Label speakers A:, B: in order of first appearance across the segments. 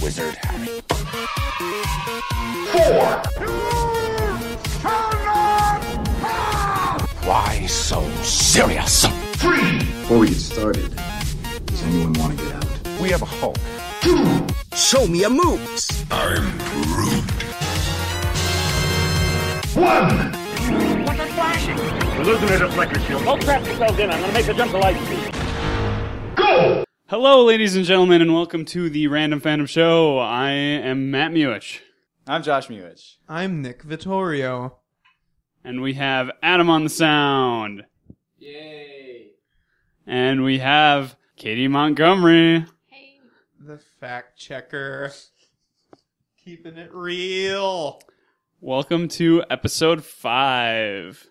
A: Wizard Harry. 4. Why so serious?
B: 3. Before we get started, does anyone want to get out?
A: We have a Hulk.
B: 2.
C: Show me your moves.
A: I'm Groot.
B: 1.
D: What's that flashing?
E: We're losing a deflector shield.
D: Oh, crap yourselves in. I'm going to make the jump to light speed.
B: Go!
F: Hello, ladies and gentlemen, and welcome to the Random Fandom Show. I am Matt Muich.
G: I'm Josh Muich.
H: I'm Nick Vittorio.
F: And we have Adam on the sound.
G: Yay!
F: And we have Katie Montgomery.
H: The fact checker. Keeping it real.
F: Welcome to episode 5.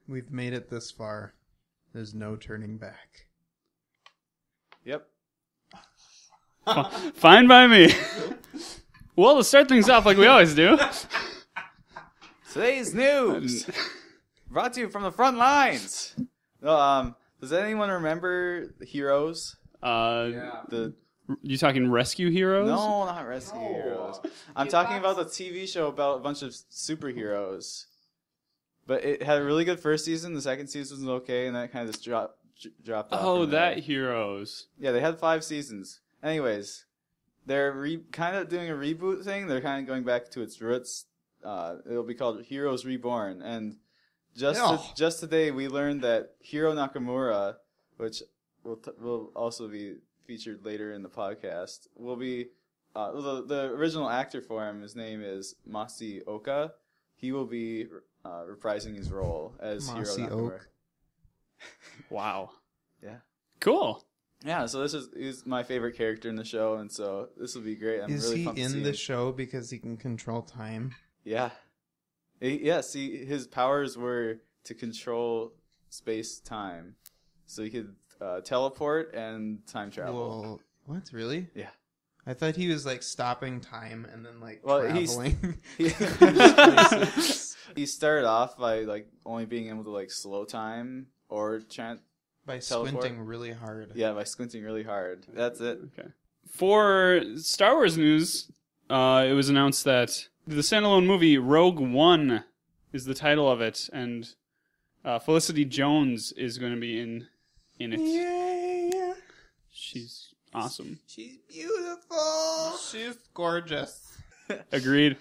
H: We've made it this far. There's no turning back.
G: Yep.
F: Fine by me. Well, to start things off like we always do.
G: Today's news brought to you from the front lines. Does anyone remember Heroes?
F: You talking Rescue Heroes?
G: No, not Rescue Heroes. I'm talking about the TV show about a bunch of superheroes. But it had a really good first season. The second season was okay, and then it kind of just dropped off.
F: Oh, that Heroes.
G: Yeah, they had 5 seasons. Anyways, they're kind of doing a reboot thing. They're kind of going back to its roots. It'll be called Heroes Reborn. And just today, we learned that Hiro Nakamura, which will also be featured later in the podcast, will be the original actor for him. His name is Masi Oka. He will be reprising his role as Hiro Nakamura.
F: Wow.
G: Yeah.
F: Cool.
G: Yeah, so he's my favorite character in the show, and so this will be great.
H: Is
G: really
H: he
G: pumped to see
H: in the
G: him.
H: show because he can control time?
G: Yeah. See, his powers were to control space-time. So he could teleport and time travel.
H: Well, what? Really?
G: Yeah.
H: I thought he was, like, stopping time and then, like,
G: traveling.
H: traveling.
G: He started off by, like, only being able to, like, slow time or
H: By
G: teleport.
H: squinting really hard.
G: Yeah, by squinting really hard. That's it.
F: Okay. For Star Wars news, it was announced that the standalone movie Rogue One is the title of it, and Felicity Jones is going to be in it.
H: Yay!
F: She's awesome.
H: She's beautiful! She's gorgeous.
F: Agreed.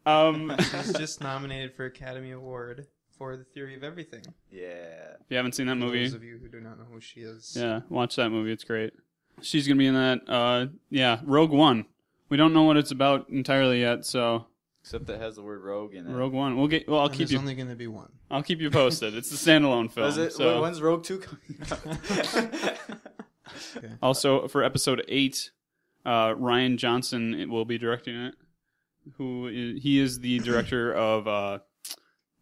H: She's just nominated for Academy Award for The Theory of Everything.
G: Yeah.
F: If you haven't seen that movie,
H: Those of you who do not know who she is.
F: yeah, watch that movie. It's great. She's going to be in that. Rogue One. We don't know what it's about entirely yet, so
G: Except that has the word rogue in it.
F: Rogue One. I'll keep
H: There's
F: you.
H: only going to be one.
F: I'll keep you posted. It's the standalone film. So.
G: When's Rogue 2 coming out?
H: Okay.
F: Also, for episode 8, Ryan Johnson will be directing it. He is the director of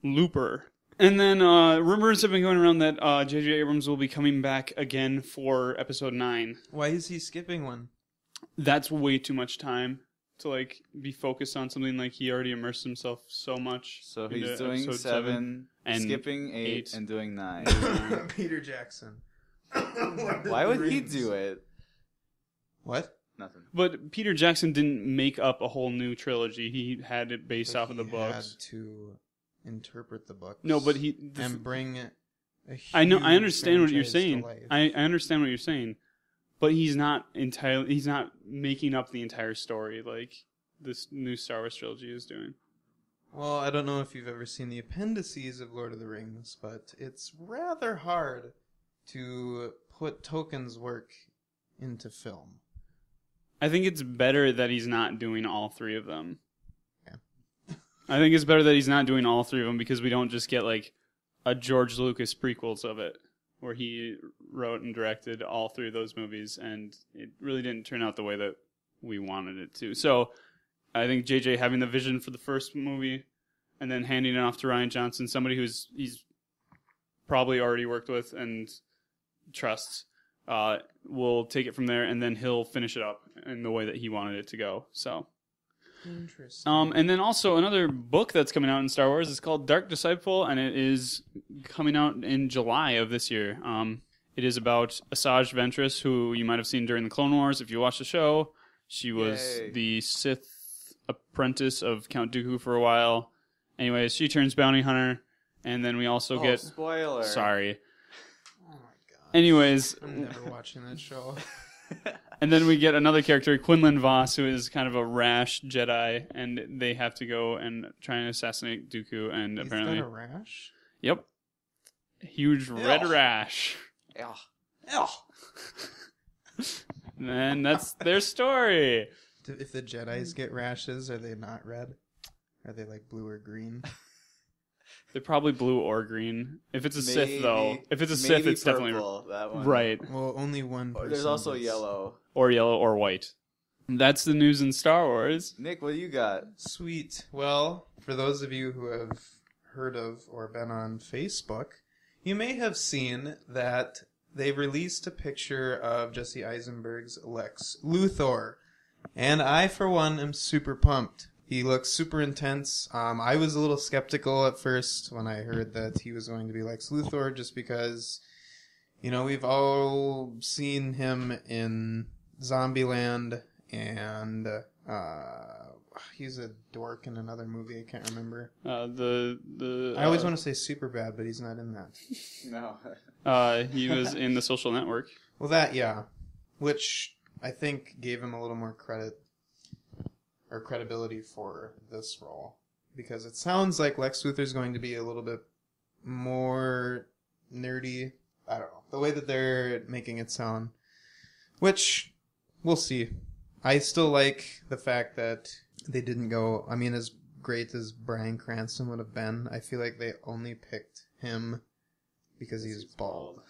F: Looper. And then rumors have been going around that J.J. Abrams will be coming back again for episode 9.
H: Why is he skipping one?
F: That's way too much time to like be focused on something like he already immersed himself so much.
G: So
F: into
G: he's doing
F: episode
G: 7,
F: and
G: skipping 8, and doing 9.
H: Peter Jackson.
G: Why would he do it?
H: What?
G: Nothing.
F: But Peter Jackson didn't make up a whole new trilogy. He had it based
H: But
F: off of the
H: he
F: books.
H: had to interpret the books.
F: No, but
H: and bring a
F: I know. I
H: huge
F: understand what you're
H: franchise to
F: saying.
H: life.
F: I understand what you're saying, but he's not making up the entire story like this new Star Wars trilogy is doing.
H: Well, I don't know if you've ever seen the appendices of Lord of the Rings, but it's rather hard to put Tolkien's work into film.
F: I think it's better that he's not doing all 3 of them.
H: Yeah.
F: I think it's better that he's not doing all 3 of them because we don't just get like a George Lucas prequels of it where he wrote and directed all 3 of those movies and it really didn't turn out the way that we wanted it to. So I think JJ having the vision for the first movie and then handing it off to Ryan Johnson, somebody he's probably already worked with and trusts, will take it from there and then he'll finish it up in the way that he wanted it to go. So
H: Interesting.
F: and then also another book that's coming out in Star Wars is called Dark Disciple, and it is coming out in July of this year. It is about Asajj Ventress, who you might have seen during the Clone Wars if you watch the show. She was
G: Yay.
F: the Sith apprentice of Count Dooku for a while. Anyways, she turns bounty hunter, and then we also get...
G: spoiler.
F: Sorry.
H: Oh my god.
F: Anyways,
H: I'm never watching that show.
F: and then we get another character, Quinlan Voss, who is kind of a rash Jedi, and they have to go and try and assassinate Dooku, and
H: He's
F: apparently...
H: got a rash?
F: Yep. Huge red rash. And that's their story.
H: If the Jedis get rashes, are they not red? Are they like blue or green?
F: They're probably blue or green. If it's a Sith, though. If it's a Sith,
G: maybe
F: it's definitely...
G: purple, that one.
F: Right.
H: Well, only one person.
G: There's also
H: gets-
G: yellow.
F: Or yellow or white. That's the news in Star Wars.
G: Nick, what do you got?
H: Sweet. Well, for those of you who have heard of or been on Facebook, you may have seen that they released a picture of Jesse Eisenberg's Lex Luthor. And I, for one, am super pumped. He looks super intense. I was a little skeptical at first when I heard that he was going to be Lex Luthor, just because, you know, we've all seen him in Zombieland, and he's a dork in another movie. I can't remember. I always want to say Superbad, but he's not in that.
G: No.
F: He was in The Social Network.
H: Well, that, yeah. Which I think gave him a little more credit or credibility for this role. Because it sounds like Lex Luthor's going to be a little bit more nerdy. I don't know. The way that they're making it sound. Which, we'll see. I still like the fact that they didn't go... I mean, as great as Bryan Cranston would have been, I feel like they only picked him because he's bald.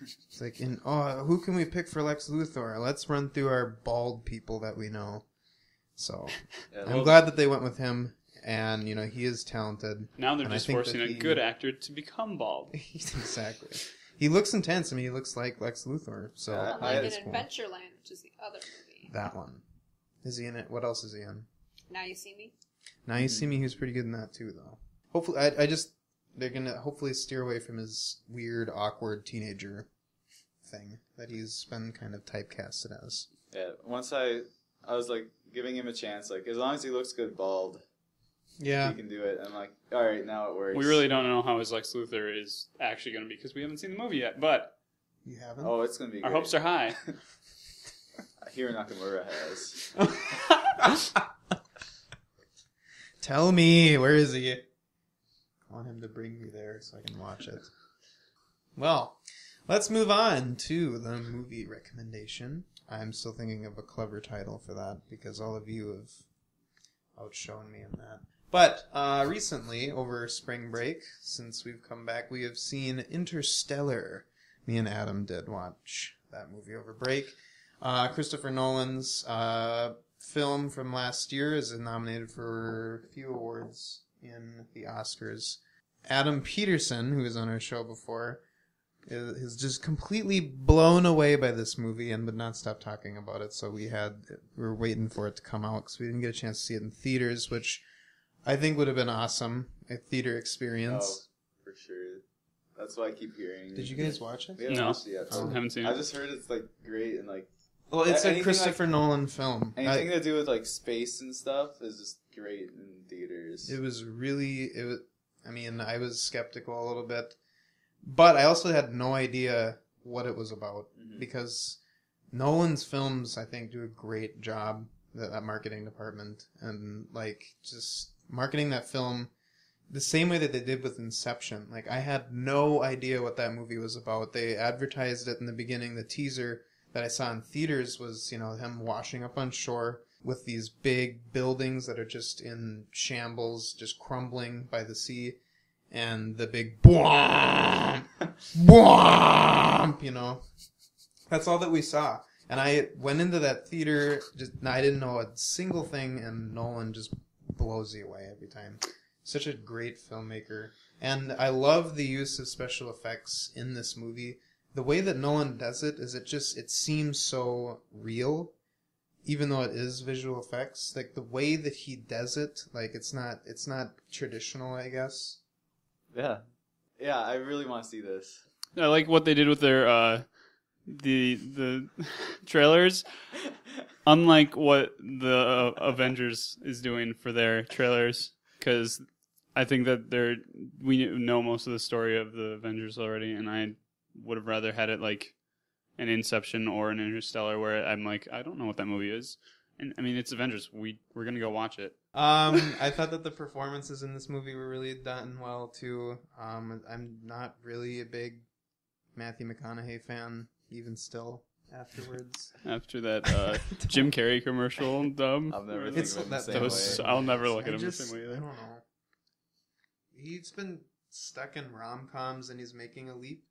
H: It's like, who can we pick for Lex Luthor? Let's run through our bald people that we know. So, I'm glad that they went with him, and, you know, he is talented.
F: Now they're just forcing a good actor to become bald.
H: Exactly. He looks intense. I mean, he looks like Lex Luthor. So
I: Like in Adventureland, which is the other movie.
H: That one. Is he in it? What else is he in?
I: Now You See Me?
H: Now You See Me, he was pretty good in that too, though. Hopefully, they're gonna hopefully steer away from his weird, awkward teenager thing that he's been kind of typecasted as.
G: Yeah, once I was like giving him a chance, like as long as he looks good bald,
H: yeah,
G: he can do it. I'm like, all right, now it works.
F: We really don't know how his Lex Luthor is actually going to be because we haven't seen the movie yet, but
H: you haven't.
G: Oh, it's going to be.
F: Our
G: great.
F: hopes are high.
G: Hiro Nakamura has.
H: Tell me, where is he? I want him to bring me there so I can watch it. Well, let's move on to the movie recommendation. I'm still thinking of a clever title for that because all of you have outshone me in that. But recently, over spring break, since we've come back, we have seen Interstellar. Me and Adam did watch that movie over break. Christopher Nolan's film from last year is nominated for a few awards in the Oscars. Adam Peterson, who was on our show before, is just completely blown away by this movie and would not stop talking about it. So we were waiting for it to come out because we didn't get a chance to see it in theaters, which I think would have been awesome, a theater experience.
G: Oh, for sure. That's what I keep hearing.
H: Did you guys watch it?
G: We haven't watched it yet.
F: I haven't seen it.
G: I just heard it's like great and like.
H: Well, it's a
G: anything
H: Christopher Nolan film.
G: Anything to do with like space and stuff is just great in theaters.
H: It was really. I mean, I was skeptical a little bit, but I also had no idea what it was about because Nolan's films, I think, do a great job, that marketing department, and like just marketing that film the same way that they did with Inception. Like, I had no idea what that movie was about. They advertised it in the beginning. The teaser that I saw in theaters was, you know, him washing up on shore with these big buildings that are just in shambles, just crumbling by the sea, and the big boom, boom, you know. That's all that we saw. And I went into that theater, I didn't know a single thing, and Nolan just blows you away every time. Such a great filmmaker. And I love the use of special effects in this movie. The way that Nolan does it is it seems so real, even though it is visual effects. Like, the way that he does it, like, it's not traditional, I guess.
G: Yeah. Yeah, I really want to see this.
F: I like what they did with their the trailers, unlike what the Avengers is doing for their trailers, because I think that we know most of the story of the Avengers already, and I would have rather had it like an Inception or an Interstellar, where I'm like, I don't know what that movie is. And I mean, it's Avengers. We're gonna go watch it.
H: I thought that the performances in this movie were really done well too. I'm not really a big Matthew McConaughey fan, even still afterwards.
F: After that Jim Carrey commercial dub,
G: I'll never think
H: It's
G: of him the
H: that-
G: same
H: that
G: way.
F: I'll never look at
H: I
F: him
H: just-
F: the same way
H: I
F: either.
H: don't know. He's been stuck in rom-coms and he's making a leap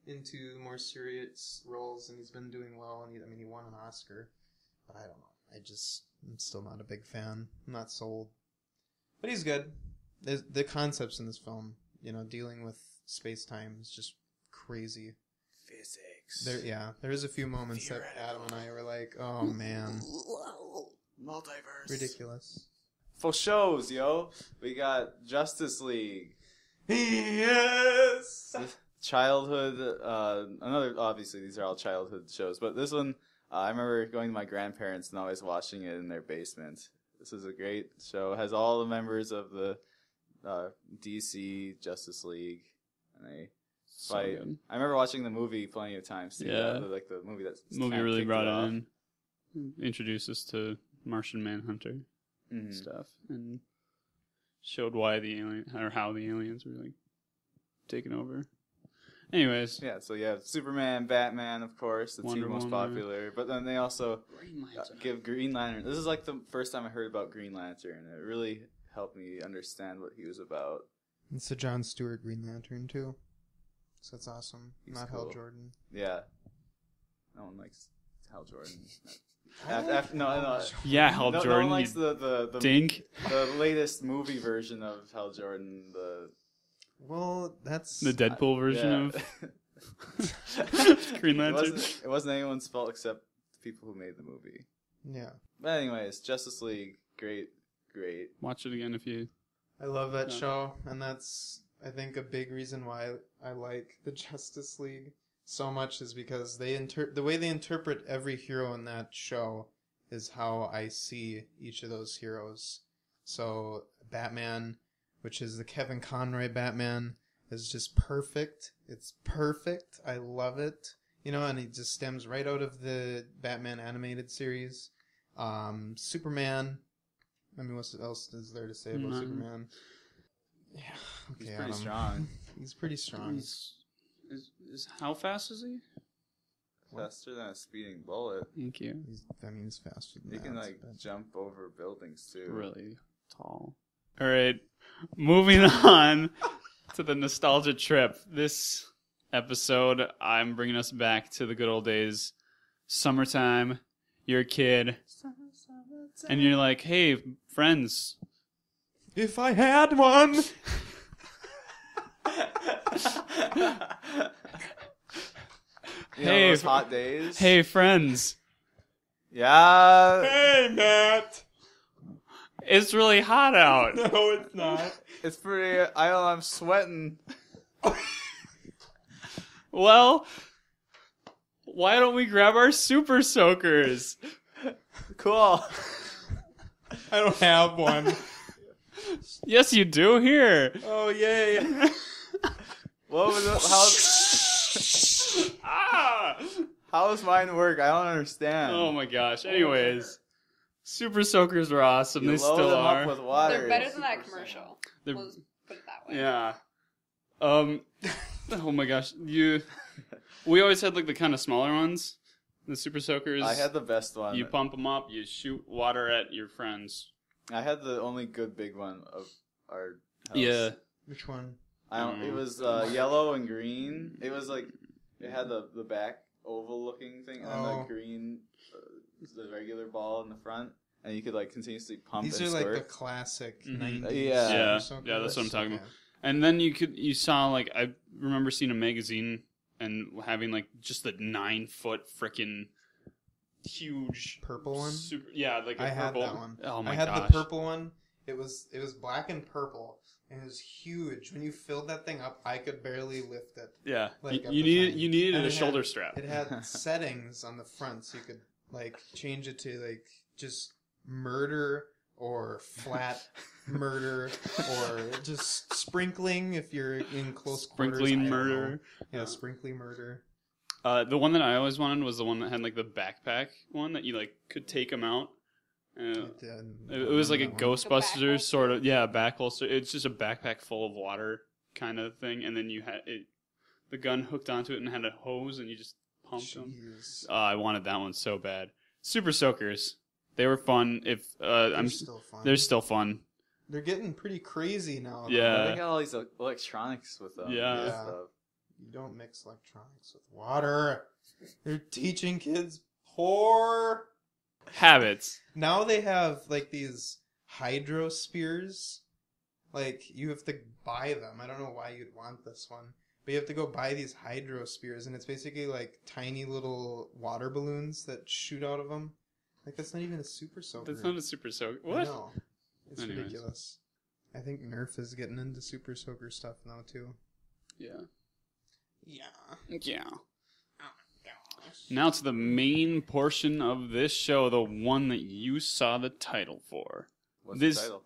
H: into more serious roles, and he's been doing well. And he won an Oscar, but I don't know. I'm still not a big fan. I'm not sold. But he's good. The concepts in this film, dealing with space-time is just crazy.
G: Physics.
H: There is a few moments that Adam and I were like, oh man.
G: Multiverse.
H: Ridiculous.
G: For shows, yo. We got Justice League.
H: Yes!
G: Childhood, obviously these are all childhood shows, but this one, I remember going to my grandparents and always watching it in their basement. This is a great show. It has all the members of the DC Justice League, and they fight.
F: Good.
G: I remember watching the movie plenty of times too.
F: Yeah.
G: The movie that
F: Movie really brought it in, introduced us to Martian Manhunter stuff, and showed why the alien or how the aliens were like taking over. Anyways,
G: Yeah, so you have Superman, Batman, of course, the
F: Wonder
G: two most
F: Woman.
G: popular. But then they also
F: Green Lantern.
G: give Green Lantern. This is like the first time I heard about Green Lantern. It really helped me understand what he was about.
H: It's a Jon Stewart Green Lantern, too. So that's awesome.
G: He's
H: Not
G: cool.
H: Hal Jordan.
G: Yeah. No one likes Hal Jordan. No.
F: Yeah, Hal
G: No
F: Jordan.
G: one likes
F: you
G: the
F: dink.
G: the latest movie version of Hal Jordan.
H: Well, that's...
F: The Deadpool version
G: Yeah.
F: of Green Lantern.
G: It wasn't anyone's fault except the people who made the movie.
H: Yeah.
G: But anyways, Justice League, great.
F: Watch it again if you.
H: I love that
F: Yeah.
H: show, and that's, I think, a big reason why I like the Justice League so much is because the way they interpret every hero in that show is how I see each of those heroes. So Batman, which is the Kevin Conroy Batman, is just perfect. It's perfect. I love it. And it just stems right out of the Batman animated series. Superman. I mean, what else is there to say about Superman? Yeah, okay,
G: He's pretty
H: Adam.
G: strong.
H: He's pretty strong.
F: How fast is he?
G: Faster than a speeding bullet.
F: Thank you.
H: He's faster than
G: He
H: that.
G: can
H: It's bad.
G: jump over buildings too.
F: Really tall. All right, moving on to the nostalgia trip. This episode, I'm bringing us back to the good old days. Summertime. You're a kid, and you're like, "Hey, friends."
H: If I had one.
F: Hey,
G: those hot days.
F: Hey, friends.
G: Yeah.
H: Hey, Matt.
F: It's really hot out.
H: No, it's not.
G: It's pretty. I'm sweating.
F: Well, why don't we grab our super soakers?
G: Cool.
H: I don't have one.
F: Yes, you do. Here.
H: Oh, yay.
G: What was it?
F: Ah!
G: How does mine work? I don't understand.
F: Oh my gosh. Anyways, super soakers are awesome.
G: You
F: They
G: load
F: still
G: them
F: are.
G: up with water.
I: They're better than that commercial.
F: They're-
I: We'll put it that way.
F: Yeah. Oh my gosh. We always had like the kind of smaller ones. The super soakers.
G: I had the best one.
F: You pump them up. You shoot water at your friends.
G: I had the only good big one of our house.
F: Yeah.
H: Which one?
G: It was yellow and green. It was like it had the back oval looking thing and then the green, the regular ball in the front, and you could like continuously pump.
H: These
G: and
H: are like
G: squirt.
H: the classic
F: Mhm.
H: 90s.
G: Yeah.
F: Yeah, that's what I'm talking
H: Okay.
F: about. And then you saw like I remember seeing a magazine and having like just the 9-foot freaking huge
H: Purple one?
F: like a
H: I had
F: purple.
H: that one.
F: Oh my
H: I had
F: gosh.
H: the purple one. It was black and purple, And it was huge. When you filled that thing up, I could barely lift it.
F: Yeah,
H: Like,
F: you needed
H: And
F: a
H: it
F: shoulder
H: had-
F: strap.
H: It had settings on the front, so you could like change it to like just murder or flat murder or just sprinkling if you're in close quarters.
F: Sprinkling
H: I don't
F: murder.
H: know. Yeah, sprinkling murder.
F: The one that I always wanted was the one that had like the backpack one that you like could take them out. It was like a Ghostbusters sort of, a back holster. It's just a backpack full of water kind of thing, and then you had the gun hooked onto it and had a hose, and you just pumped them. I wanted that one so bad. Super Soakers, they were fun. They're still fun.
H: They're getting pretty crazy now.
F: Yeah,
G: they got all these electronics with them.
F: Yeah.
G: Stuff.
H: You don't mix electronics with water. They're teaching kids poor
F: habits.
H: Now they have like these hydro spears. Like you have to buy them. I don't know why you'd want this one, but you have to go buy these hydro spears, and it's basically like tiny little water balloons that shoot out of them. Like that's not even a super soaker.
F: That's not a super soaker. What?
H: No, it's ridiculous. I think Nerf is getting into super soaker stuff now too.
F: Yeah.
H: Yeah.
F: Now to the main portion of this show, the one that you saw the title for.
G: What's the title?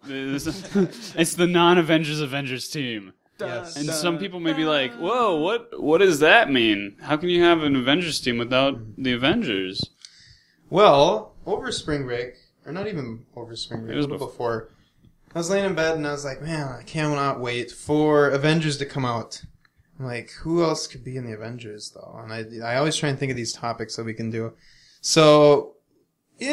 F: It's the Non-Avengers Avengers team.
H: Yes.
F: And some people may be like, whoa, what does that mean? How can you have an Avengers team without the Avengers?
H: Well, over spring break, or not even over spring break,
F: It was
H: a little before, I was laying in bed and I was like, man, I cannot wait for Avengers to come out. I'm like, who else could be in the Avengers, though? And I always try and think of these topics that we can do. So, I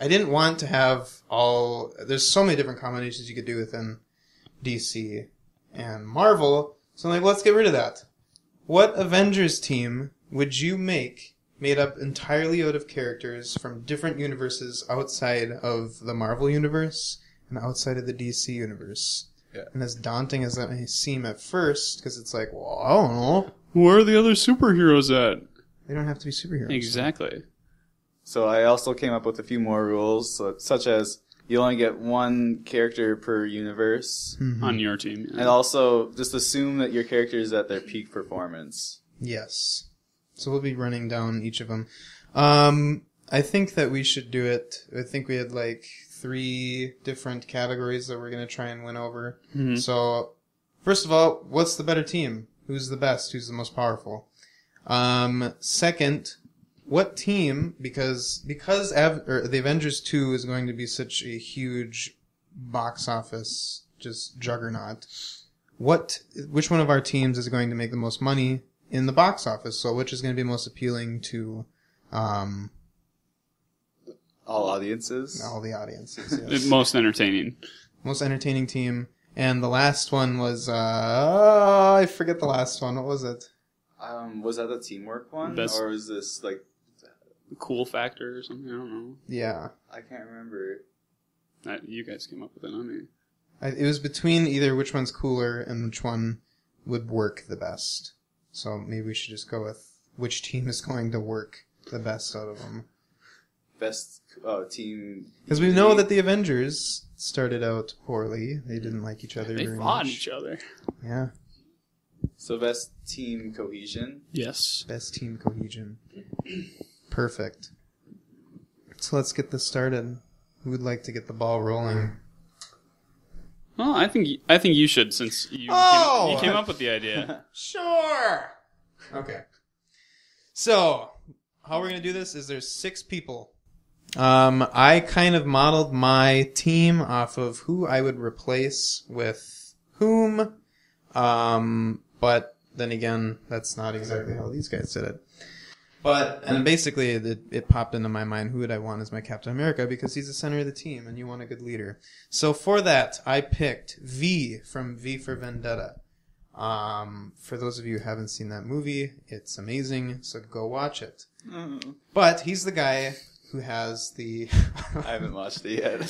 H: didn't want to have there's so many different combinations you could do within DC and Marvel. So I'm like, let's get rid of that. What Avengers team would you make made up entirely out of characters from different universes outside of the Marvel universe and outside of the DC universe?
G: Yeah.
H: And as daunting as that may seem at first, because it's like, well, I don't know.
F: Where are the other superheroes at?
H: They don't have to be superheroes.
F: Exactly.
G: So I also came up with a few more rules, such as you only get one character per universe.
H: Mm-hmm.
F: On your team. Yeah.
G: And also, just assume that your character is at their peak performance.
H: Yes. So we'll be running down each of them. I think that we should do it. I think we had 3 different categories that we're going to try and win over.
F: Mm-hmm.
H: So, first of all, what's the better team? Who's the best? Who's the most powerful? Second, what team, because the Avengers 2 is going to be such a huge box office, just juggernaut, which one of our teams is going to make the most money in the box office? So which is going to be most appealing to
G: all audiences?
H: All the audiences, yes.
F: The most entertaining.
H: Most entertaining team. And the last one was, I forget the last one. What was it?
G: Was that the teamwork one? Or was this
F: cool factor or something? I don't know.
H: Yeah.
G: I can't remember.
F: You guys came up with it, not me.
H: It was between either which one's cooler and which one would work the best. So maybe we should just go with which team is going to work the best out of them.
G: Best team.
H: Because we know that the Avengers started out poorly. They didn't like each other very much.
F: They fought each other.
H: Yeah.
G: So best team cohesion?
F: Yes.
H: Best team cohesion. Perfect. So let's get this started. Who would like to get the ball rolling?
F: Well, I think you should, since you came up with the idea.
H: Sure. Okay. So, how we're going to do this is there's 6 people. I kind of modeled my team off of who I would replace with whom. But then again, that's not exactly how these guys did it. And basically, it popped into my mind, who would I want as my Captain America? Because he's the center of the team, and you want a good leader. So for that, I picked V from V for Vendetta. For those of you who haven't seen that movie, it's amazing, so go watch it. Mm-hmm. But he's the guy who has the...
G: I haven't watched it yet.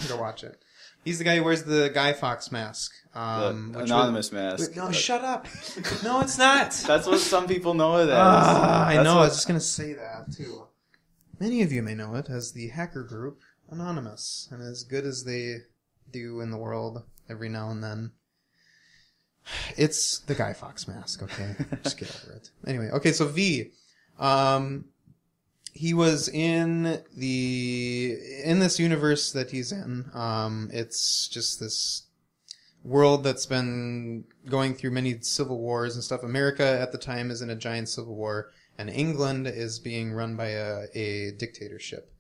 H: Go watch it. He's the guy who wears the Guy Fawkes mask.
G: The anonymous mask.
H: No, shut up. No, it's not.
G: That's what some people know it as.
H: I know. I was just going to say that, too. Many of you may know it as the hacker group anonymous and as good as they do in the world every now and then. It's the Guy Fawkes mask, okay? Just get over it. Anyway, okay, so V. He was in this universe that he's in. It's just this world that's been going through many civil wars and stuff. America at the time is in a giant civil war, and England is being run by a dictatorship.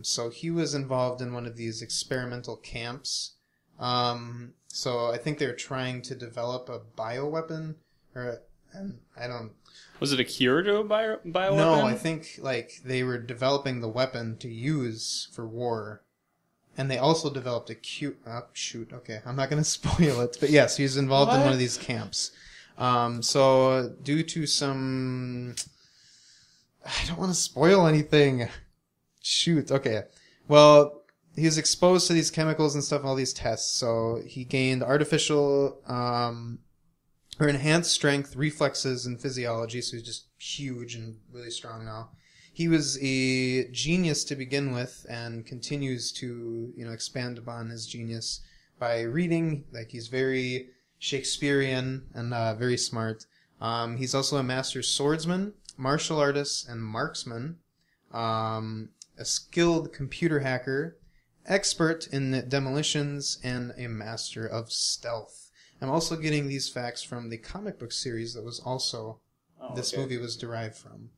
H: So he was involved in one of these experimental camps. So I think they're trying to develop a bioweapon,
F: Was it a cure to a bioweapon?
H: No, I think like they were developing the weapon to use for war, and they also developed a okay, I'm not going to spoil it, but yes, he's involved in one of these camps. So due to some, I don't want to spoil anything. Okay. Well, he was exposed to these chemicals and stuff, all these tests, so he gained artificial, or enhanced strength, reflexes, and physiology, so he's just huge and really strong now. He was a genius to begin with, and continues to, expand upon his genius by reading. Like, he's very Shakespearean and very smart. He's also a master swordsman, martial artist, and marksman. A skilled computer hacker, expert in demolitions, and a master of stealth. I'm also getting these facts from the comic book series that was also this movie was derived from.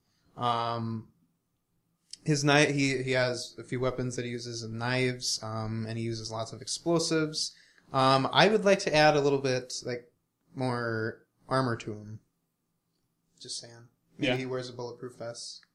H: His knife, he has a few weapons that he uses, knives, and he uses lots of explosives. I would like to add a little bit more armor to him. Just saying. Maybe he wears a bulletproof vest.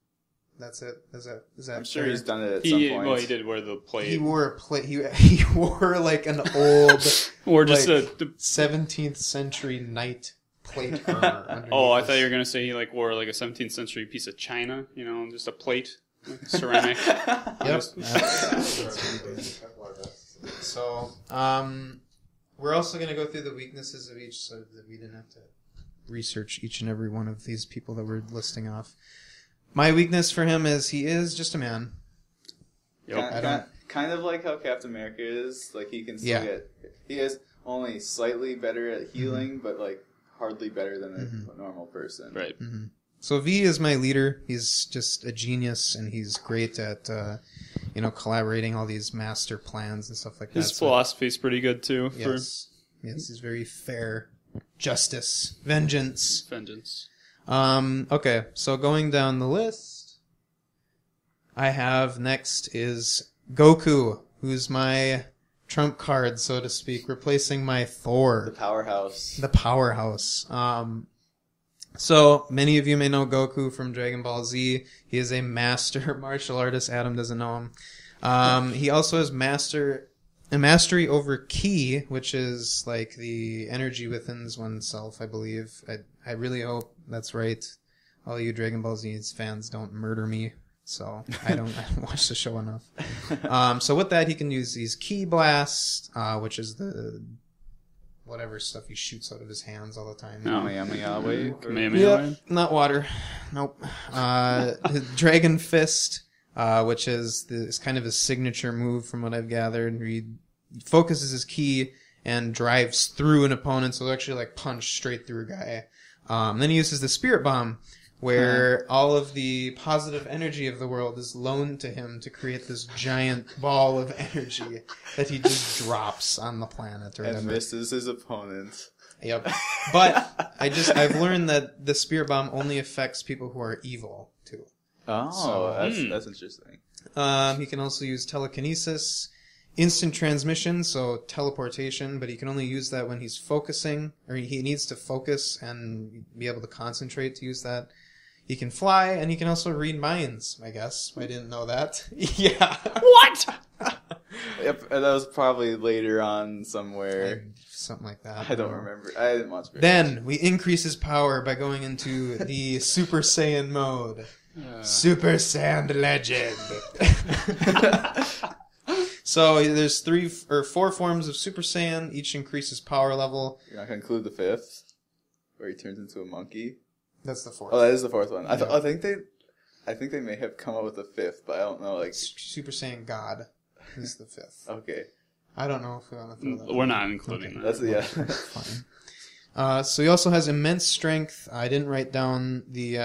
H: That's it. Is that
G: I'm sure he's done it at some point.
F: Well, he did wear the plate.
H: He wore a plate. He wore like an old,
F: or just a
H: 17th century knight plate armor.
F: I thought you were gonna say he wore a 17th century piece of china. Just a plate, ceramic.
H: Yep. That's what he did. So, we're also gonna go through the weaknesses of each, so that we didn't have to research each and every one of these people that we're listing off. My weakness for him is he is just a man.
G: Yep. Kind of like how Captain America is. He can still he is only slightly better at healing, but hardly better than a normal person.
F: Right.
H: Mm-hmm. So V is my leader. He's just a genius, and he's great at collaborating all these master plans and stuff like that.
F: His philosophy is pretty good too.
H: Yes, he's very fair. Justice, vengeance. Okay, so going down the list, I have next is Goku, who's my trump card, so to speak, replacing my Thor.
G: The
H: powerhouse. So many of you may know Goku from Dragon Ball Z. He is a master martial artist. Adam doesn't know him. He also has mastery over ki, which is the energy within oneself, I believe. I really hope that's right. All you Dragon Ball Z fans don't murder me, so I don't watch the show enough. So with that, he can use these ki blasts, which is the whatever stuff he shoots out of his hands all the time.
F: Kamehameha?
H: Not water. Nope. Dragon Fist, which is kind of his signature move from what I've gathered. He focuses his ki and drives through an opponent, so he'll actually punch straight through a guy. Then he uses the Spirit Bomb, where all of the positive energy of the world is loaned to him to create this giant ball of energy that he just drops on the planet.
G: And misses his opponent.
H: Yep. But I've learned that the Spirit Bomb only affects people who are evil, too.
G: Oh, so, that's interesting.
H: He can also use telekinesis, instant transmission, so teleportation, but he can only use that when he's focusing, or he needs to focus and be able to concentrate to use that. He can fly, and he can also read minds, I guess. I didn't know that. Yeah.
F: What?
G: Yep, that was probably later on somewhere.
H: Something like that.
G: I don't remember. I didn't watch it.
H: Then, we increase his power by going into the Super Saiyan mode. Super Saiyan Legend. So there's 3 or 4 forms of Super Saiyan. Each increases power level.
G: You're not going to include the 5th? Where he turns into a monkey?
H: That's the 4th.
G: Oh, that is the 4th one. I think I think they may have come up with a fifth, but I don't know. Like
H: Super Saiyan God is the fifth.
G: Okay.
H: I don't know if we want to throw that.
F: We're not including that.
G: That's
H: fine. So he also has immense strength. I didn't write down the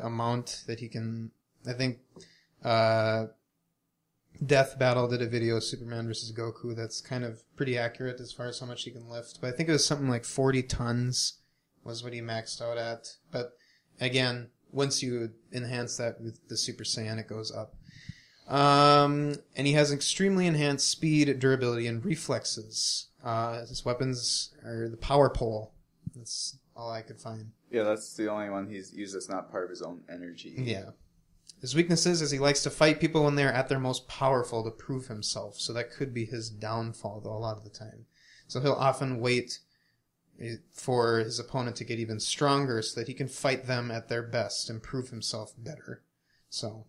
H: amount that he can. I think Death Battle did a video of Superman versus Goku that's kind of pretty accurate as far as how much he can lift. But I think it was something like 40 tons was what he maxed out at. But again, once you enhance that with the Super Saiyan, it goes up. And he has extremely enhanced speed, durability, and reflexes. His weapons are the power pole. That's all I could find.
G: Yeah, that's the only one he's used that's not part of his own energy.
H: Yeah. His weaknesses is he likes to fight people when they're at their most powerful to prove himself. So that could be his downfall, though, a lot of the time. So he'll often wait for his opponent to get even stronger so that he can fight them at their best and prove himself better. So...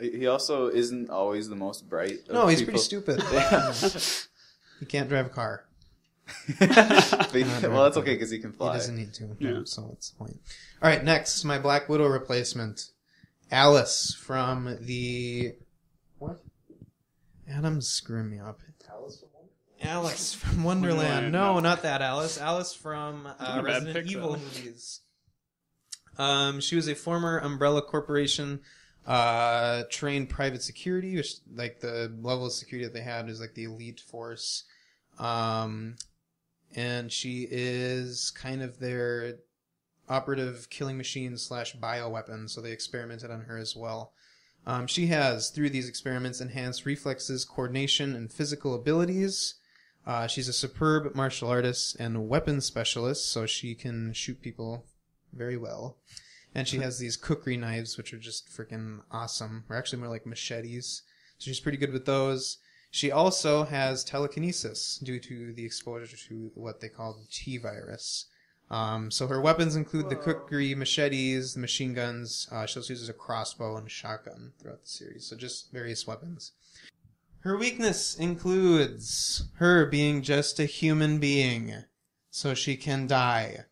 G: He also isn't always the most bright.
H: No, he's pretty stupid. He can't drive a car.
G: Well, that's okay because he can fly.
H: He doesn't need to.
F: Yeah.
H: So what's the point? All right, next, my Black Widow replacement, Alice from the what? Adam's screwing me up. Alice from Wonderland. No, not that Alice. Alice from Resident Evil movies. She was a former Umbrella Corporation trained private security, which like the level of security that they had is like the elite force. And she is kind of their operative killing machine / bioweapon, so they experimented on her as well. She has, through these experiments, enhanced reflexes, coordination, and physical abilities. She's a superb martial artist and weapons specialist, so she can shoot people very well. And she has these cookery knives, which are just freaking awesome. Or actually more like machetes. So she's pretty good with those. She also has telekinesis due to the exposure to what they call the T-virus. So her weapons include the cookery machetes, the machine guns. She also uses a crossbow and a shotgun throughout the series. So just various weapons. Her weakness includes her being just a human being. So she can die.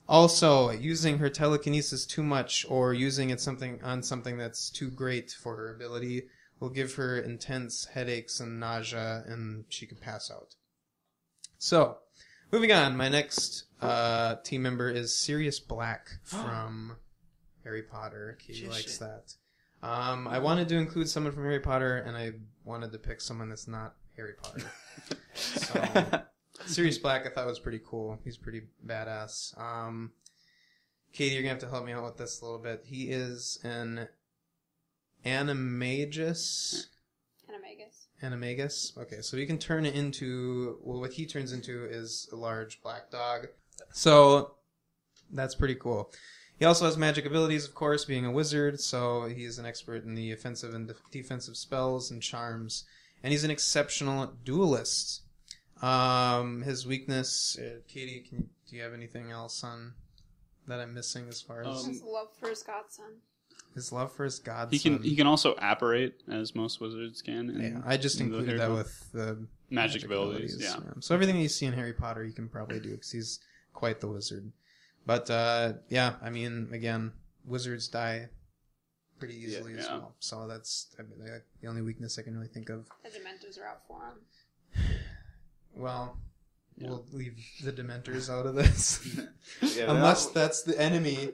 H: Also, using her telekinesis too much or using it on something that's too great for her ability will give her intense headaches and nausea, and she could pass out. So, moving on, my next team member is Sirius Black from Harry Potter. Katie likes that. I wanted to include someone from Harry Potter, and I wanted to pick someone that's not Harry Potter. So... Sirius Black I thought was pretty cool. He's pretty badass. Katie, you're going to have to help me out with this a little bit. He is an animagus. Animagus? Okay, so he can turn it into... Well, what he turns into is a large black dog. So, that's pretty cool. He also has magic abilities, of course, being a wizard, so he is an expert in the offensive and defensive spells and charms. And he's an exceptional duelist. His weakness, Katie, do you have anything else on that I'm missing as far as
I: his love for his godson?
H: His love for his godson.
F: He can also apparate, as most wizards can.
H: I just included that with the
F: magic abilities. Yeah.
H: So everything you see in Harry Potter, you can probably do because he's quite the wizard. But yeah, I mean, again, wizards die pretty easily as well. So that's the only weakness I can really think of.
I: The Dementors are out for him.
H: Well, we'll leave the Dementors out of this, unless that's the enemy.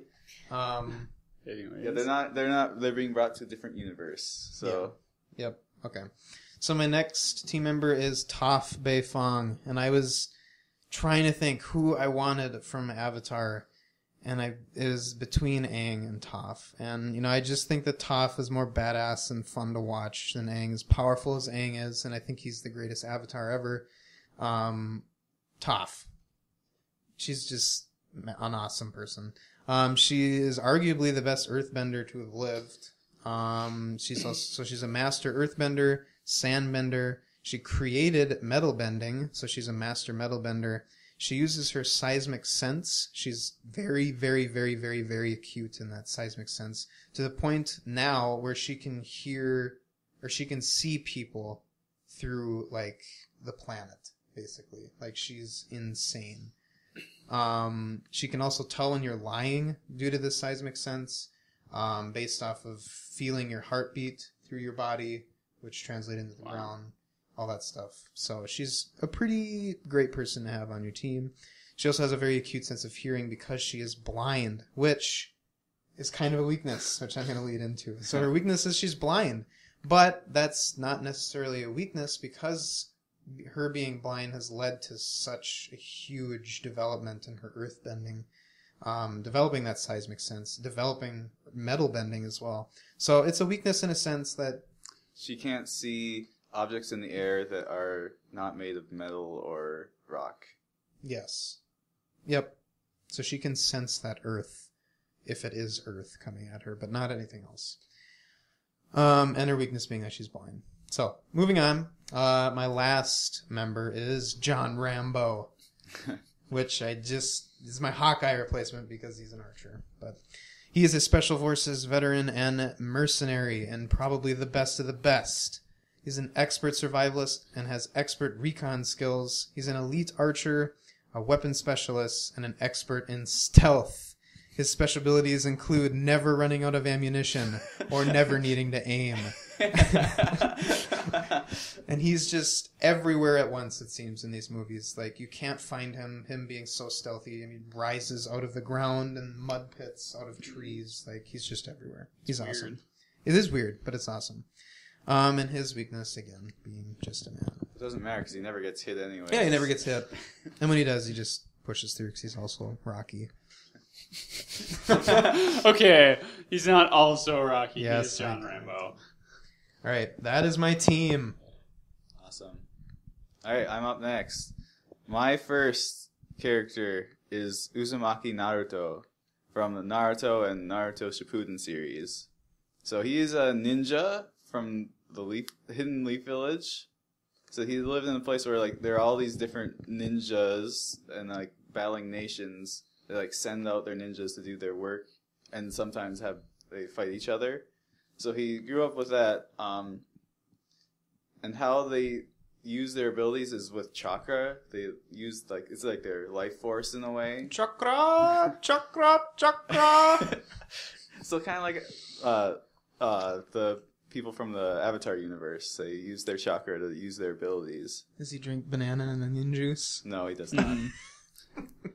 G: Anyways. They're being brought to a different universe. So.
H: Yeah. Yep. Okay. So my next team member is Toph Beifong, and I was trying to think who I wanted from Avatar, and it was between Aang and Toph. And I just think that Toph is more badass and fun to watch than Aang, as powerful as Aang is, and I think he's the greatest Avatar ever. Toph. She's just an awesome person. She is arguably the best earthbender to have lived. She's a master earthbender, sandbender. She created metal bending, so she's a master metal bender. She uses her seismic sense. She's very, very, very, very, very acute in that seismic sense, to the point now where she can hear or she can see people through like the planet. Basically, like she's insane. She can also tell when you're lying due to this seismic sense. based off of feeling your heartbeat through your body, which translates into the ground, all that stuff. So she's a pretty great person to have on your team. She also has a very acute sense of hearing because she is blind, which is kind of a weakness, which I'm going to lead into. So her weakness is she's blind, but that's not necessarily a weakness because her being blind has led to such a huge development in her earth bending, developing that seismic sense, developing metal bending as well. So it's a weakness in a sense that
G: she can't see objects in the air that are not made of metal or rock.
H: Yes. Yep. So she can sense that earth, if it is earth coming at her, but not anything else. And her weakness being that she's blind. So, moving on. My last member is John Rambo, which is my Hawkeye replacement because he's an archer. But he is a Special Forces veteran and mercenary, and probably the best of the best. He's an expert survivalist and has expert recon skills. He's an elite archer, a weapon specialist, and an expert in stealth. His special abilities include never running out of ammunition or never needing to aim. And he's just everywhere at once, it seems, in these movies. Like, you can't find him being so stealthy. I mean, rises out of the ground and mud pits out of trees. Like, he's just everywhere. He's awesome. It is weird, but it's awesome. And his weakness, again, being just a man.
G: It doesn't matter because he never gets hit anyway.
H: Yeah, he never gets hit. And when he does, he just pushes through because he's also Rocky.
F: Okay, he's not also Rocky.
H: Yes,
F: He's John Rambo.
H: All right, that is my team.
G: Awesome. All right, I'm up next. My first character is Uzumaki Naruto from the Naruto and Naruto Shippuden series. So he is a ninja from the Hidden Leaf Village. So he lived in a place where like there are all these different ninjas and like battling nations. They like send out their ninjas to do their work, and sometimes they fight each other. So he grew up with that. And how they use their abilities is with chakra. They use it's like their life force in a way.
H: Chakra, chakra, chakra.
G: So kind of like the people from the Avatar universe. They use their chakra to use their abilities.
H: Does he drink banana and onion juice?
G: No, he does not.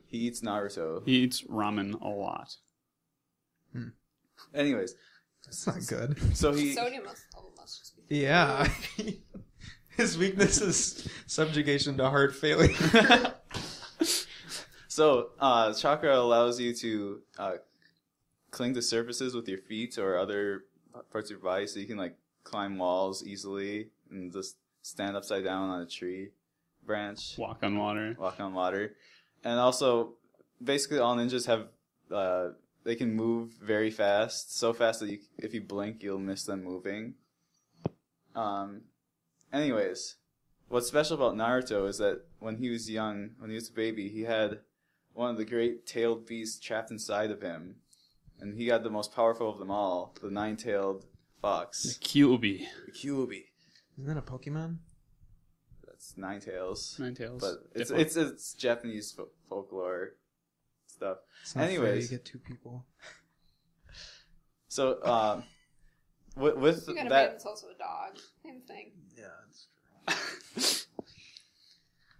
G: He eats Naruto.
F: He eats ramen a lot.
G: Anyways.
H: That's not good.
G: So he...
I: Sodium must just be...
H: Yeah. His weakness is subjugation to heart failure.
G: So, chakra allows you to cling to surfaces with your feet or other parts of your body, so you can like climb walls easily and just stand upside down on a tree branch.
F: Walk on water. And also, basically all ninjas have, they can move very fast, so fast that if you blink, you'll miss them moving. Anyways, what's special about Naruto is that when he was young, when he was a baby, he had one of the great tailed beasts trapped inside of him. And he got the most powerful of them all, the nine-tailed fox. The Kyuubi.
H: Isn't that a Pokemon?
G: That's Ninetales.
F: Ninetales.
G: But it's Japanese folklore stuff.
H: It's not
G: Anyways.
H: fair you get two people.
G: So, with
I: You got a man
G: that...
I: that's also a dog. Same thing.
H: Yeah, that's true.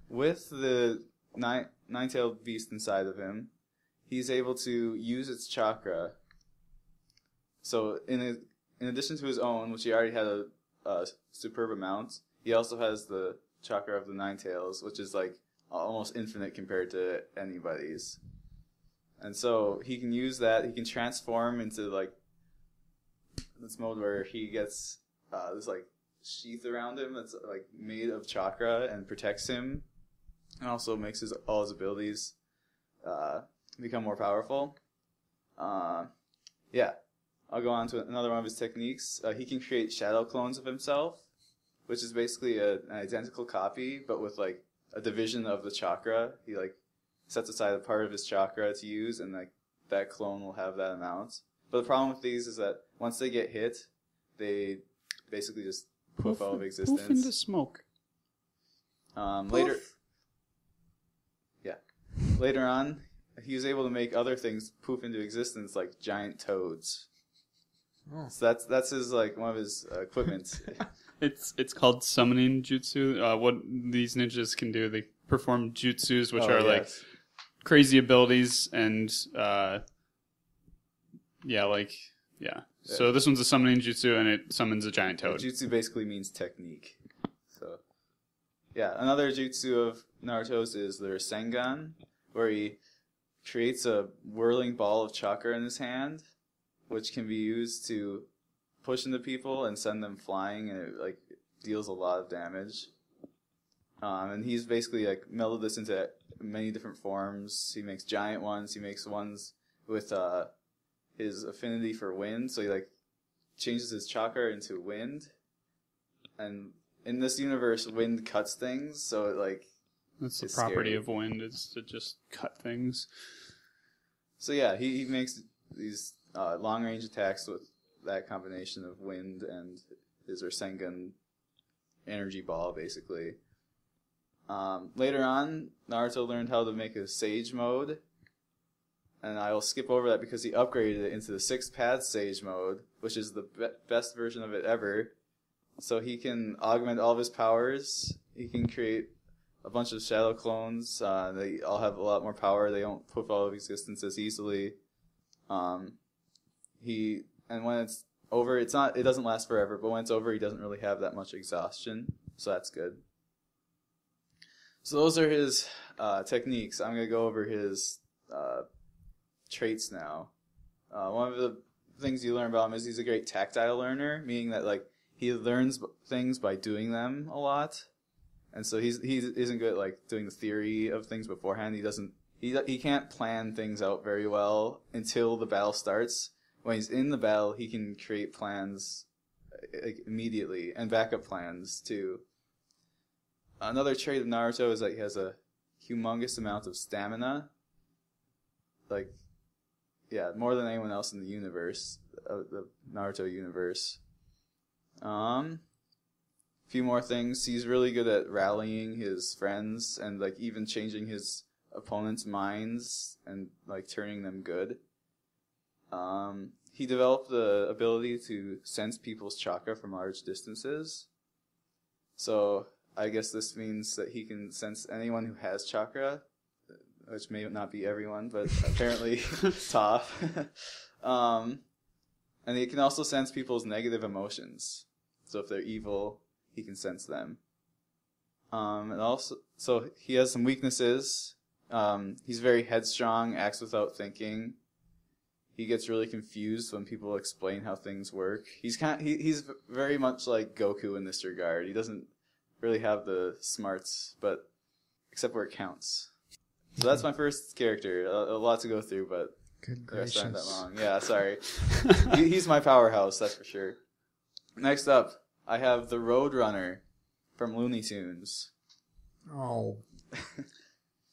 G: With the nine-tailed beast inside of him, he's able to use its chakra. So, in addition to his own, which he already had a superb amount, he also has the chakra of the Ninetales, which is like almost infinite compared to anybody's. And so he can use that. He can transform into like this mode where he gets this like sheath around him that's like made of chakra and protects him, and also makes all his abilities become more powerful. Yeah, I'll go on to another one of his techniques. He can create shadow clones of himself, which is basically an identical copy, but with like a division of the chakra. He like sets aside a part of his chakra to use, and like that clone will have that amount. But the problem with these is that once they get hit, they basically just poof out of existence.
F: Poof into smoke.
G: Later on, he was able to make other things poof into existence, like giant toads. So that's his like one of his equipment.
F: It's called summoning jutsu. What these ninjas can do, they perform jutsus, which are like crazy abilities, and So this one's a summoning jutsu, and it summons a giant toad.
G: Jutsu basically means technique. So yeah, another jutsu of Naruto's is the Rasengan, where he creates a whirling ball of chakra in his hand, which can be used to push into people and send them flying, and it like deals a lot of damage. And he's basically like melded this into many different forms. He makes giant ones. He makes ones with his affinity for wind. So he like changes his chakra into wind. And in this universe, wind cuts things. So it like
F: that's the property of wind, is to just cut things.
G: So yeah, he makes these long range attacks with that combination of wind and his Rasengan energy ball, basically. Later on, Naruto learned how to make a Sage mode, and I will skip over that because he upgraded it into the 6th Path Sage mode, which is the best version of it ever. So he can augment all of his powers. He can create a bunch of shadow clones. They all have a lot more power. They don't poof out of existence as easily. And when it's over, it doesn't last forever, but when it's over, he doesn't really have that much exhaustion, so that's good. So those are his techniques. I'm going to go over his traits now. One of the things you learn about him is he's a great tactile learner, meaning that like he learns things by doing them a lot. And so he isn't good at like doing the theory of things beforehand. He can't plan things out very well until the battle starts. When he's in the battle, he can create plans like, immediately, and backup plans too. Another trait of Naruto is that he has a humongous amount of stamina. Like, yeah, more than anyone else in the universe, the Naruto universe. Few more things. He's really good at rallying his friends and like even changing his opponents' minds and like turning them good. He developed the ability to sense people's chakra from large distances. So I guess this means that he can sense anyone who has chakra, which may not be everyone, but apparently Toph. And he can also sense people's negative emotions. So if they're evil, he can sense them. And also, so he has some weaknesses. He's very headstrong, acts without thinking. He gets really confused when people explain how things work. He's very much like Goku in this regard. He doesn't really have the smarts, but except where it counts. So that's my first character. A lot to go through, but
H: good
G: gracious.
H: gracious.
G: That long. Yeah, sorry. He's my powerhouse, that's for sure. Next up, I have the Roadrunner from Looney Tunes.
H: Oh.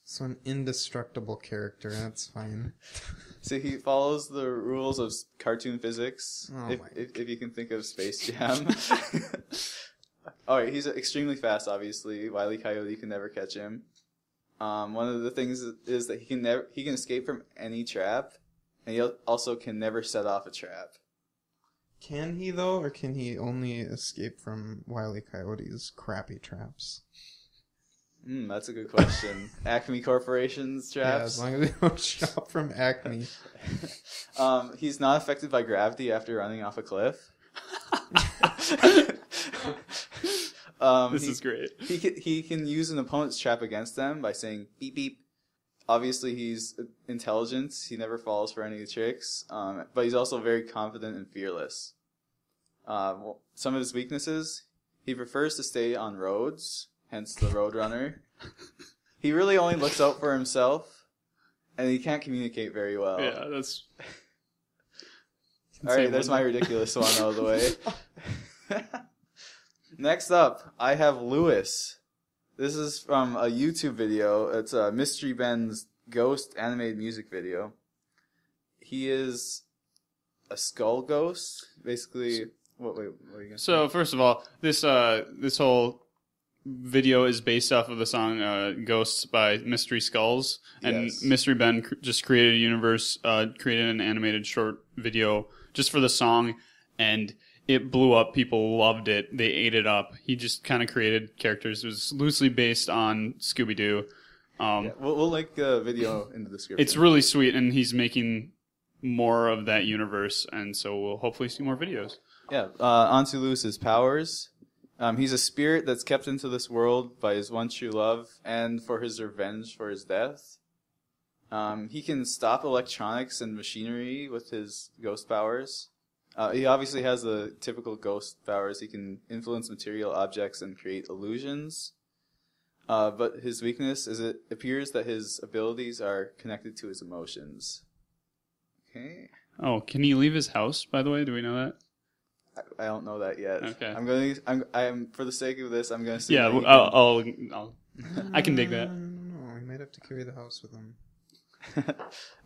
H: So an indestructible character, that's fine.
G: So he follows the rules of cartoon physics,
H: Oh
G: if you can think of Space Jam. Alright, he's extremely fast, obviously. Wile E. Coyote can never catch him. One of the things is that he can escape from any trap, and he also can never set off a trap.
H: Can he, though, or can he only escape from Wile E. Coyote's crappy traps?
G: That's a good question. Acme Corporation's traps?
H: Yeah, as long as they don't shop from Acme.
G: He's not affected by gravity after running off a cliff.
F: This is great.
G: He can use an opponent's trap against them by saying beep beep. Obviously, he's intelligent. He never falls for any tricks. But he's also very confident and fearless. Some of his weaknesses: he prefers to stay on roads, hence the Roadrunner. He really only looks out for himself, and he can't communicate very well.
F: Yeah, that's.
G: All right, there's my ridiculous one out of the way. Next up, I have Lewis. This is from a YouTube video. It's Mystery Ben's Ghost animated music video. He is a skull ghost, basically. What are you gonna say?
F: So first of all, this whole video is based off of the song "Ghosts" by Mystery Skulls, and
G: Yes.
F: Mystery Ben just created a universe, created an animated short video just for the song, and it blew up. People loved it. They ate it up. He just kind of created characters. It was loosely based on Scooby-Doo.
G: We'll link a video in the description.
F: It's really sweet, and he's making more of that universe, and so we'll hopefully see more videos.
G: Yeah, on to Lewis's powers. He's a spirit that's kept into this world by his one true love and for his revenge for his death. He can stop electronics and machinery with his ghost powers. He obviously has the typical ghost powers. He can influence material objects and create illusions. But his weakness is it appears that his abilities are connected to his emotions. Okay.
F: Oh, can he leave his house, by the way? Do we know that?
G: I don't know that yet.
F: Okay.
G: I'm for the sake of this, I'm going to say.
F: Yeah, I can dig that.
H: No, he might have to carry the house with him.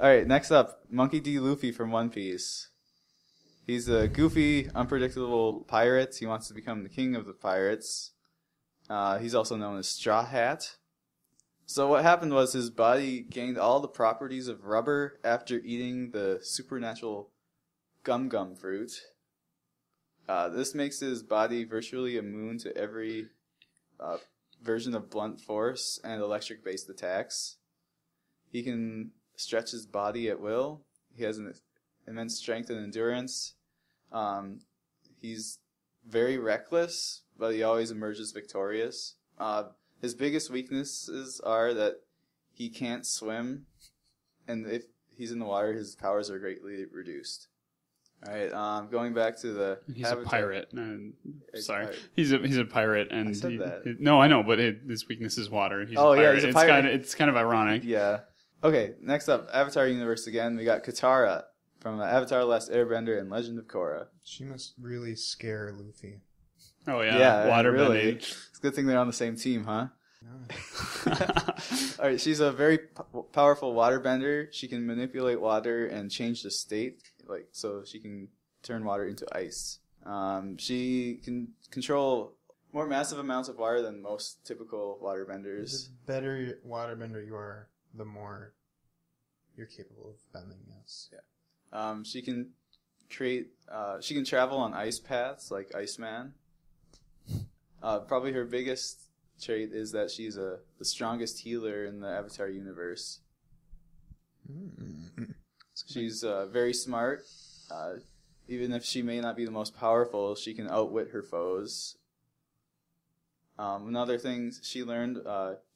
G: All right, next up, Monkey D. Luffy from One Piece. He's a goofy, unpredictable pirate. He wants to become the king of the pirates. He's also known as Straw Hat. So what happened was his body gained all the properties of rubber after eating the supernatural gum fruit. This makes his body virtually immune to every version of blunt force and electric-based attacks. He can stretch his body at will. He has an immense strength and endurance. He's very reckless, but he always emerges victorious. His biggest weaknesses are that he can't swim, and if he's in the water, his powers are greatly reduced. All right, going back to the
F: He's
G: Avatar.
F: a pirate. Sorry,
G: pirate.
F: He's a pirate, and
G: I said that.
F: No, I know, but his weakness is water. He's
G: Oh,
F: a
G: yeah,
F: pirate.
G: he's a pirate.
F: It's kind of ironic.
G: Yeah. Okay, next up, Avatar Universe again. We got Katara from Avatar: Last Airbender and Legend of Korra.
H: She must really scare Luffy.
F: Oh yeah, water
G: really.
F: bending.
G: It's a good thing they're on the same team, huh? All right, she's a very powerful waterbender. She can manipulate water and change the state, so she can turn water into ice. She can control more massive amounts of water than most typical waterbenders.
H: The better waterbender you are, the more you're capable of bending. Yes.
G: Yeah. She can create. She can travel on ice paths like Iceman. Probably her biggest trait is that she's the strongest healer in the Avatar universe. She's very smart. Even if she may not be the most powerful, she can outwit her foes. Another thing she learned,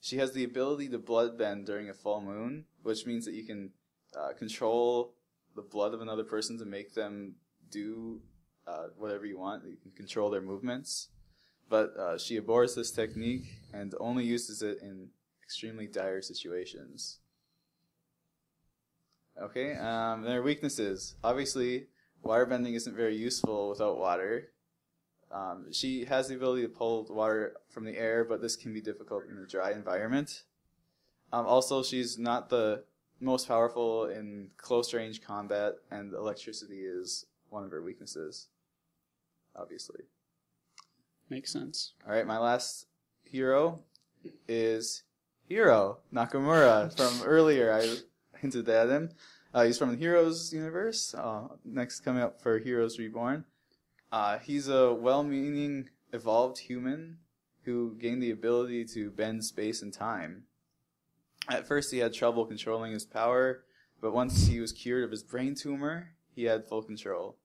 G: she has the ability to bloodbend during a full moon, which means that you can control the blood of another person to make them do whatever you want. You can control their movements. But she abhors this technique and only uses it in extremely dire situations. Okay, their weaknesses. Obviously, waterbending isn't very useful without water. She has the ability to pull water from the air, but this can be difficult in a dry environment. Also, she's not the most powerful in close-range combat, and electricity is one of her weaknesses, obviously.
F: Makes sense.
G: All right, my last hero is Hiro Nakamura from earlier. I hinted at him. He's from the Heroes universe. Next coming up for Heroes Reborn. He's a well-meaning, evolved human who gained the ability to bend space and time. At first, he had trouble controlling his power, but once he was cured of his brain tumor, he had full control.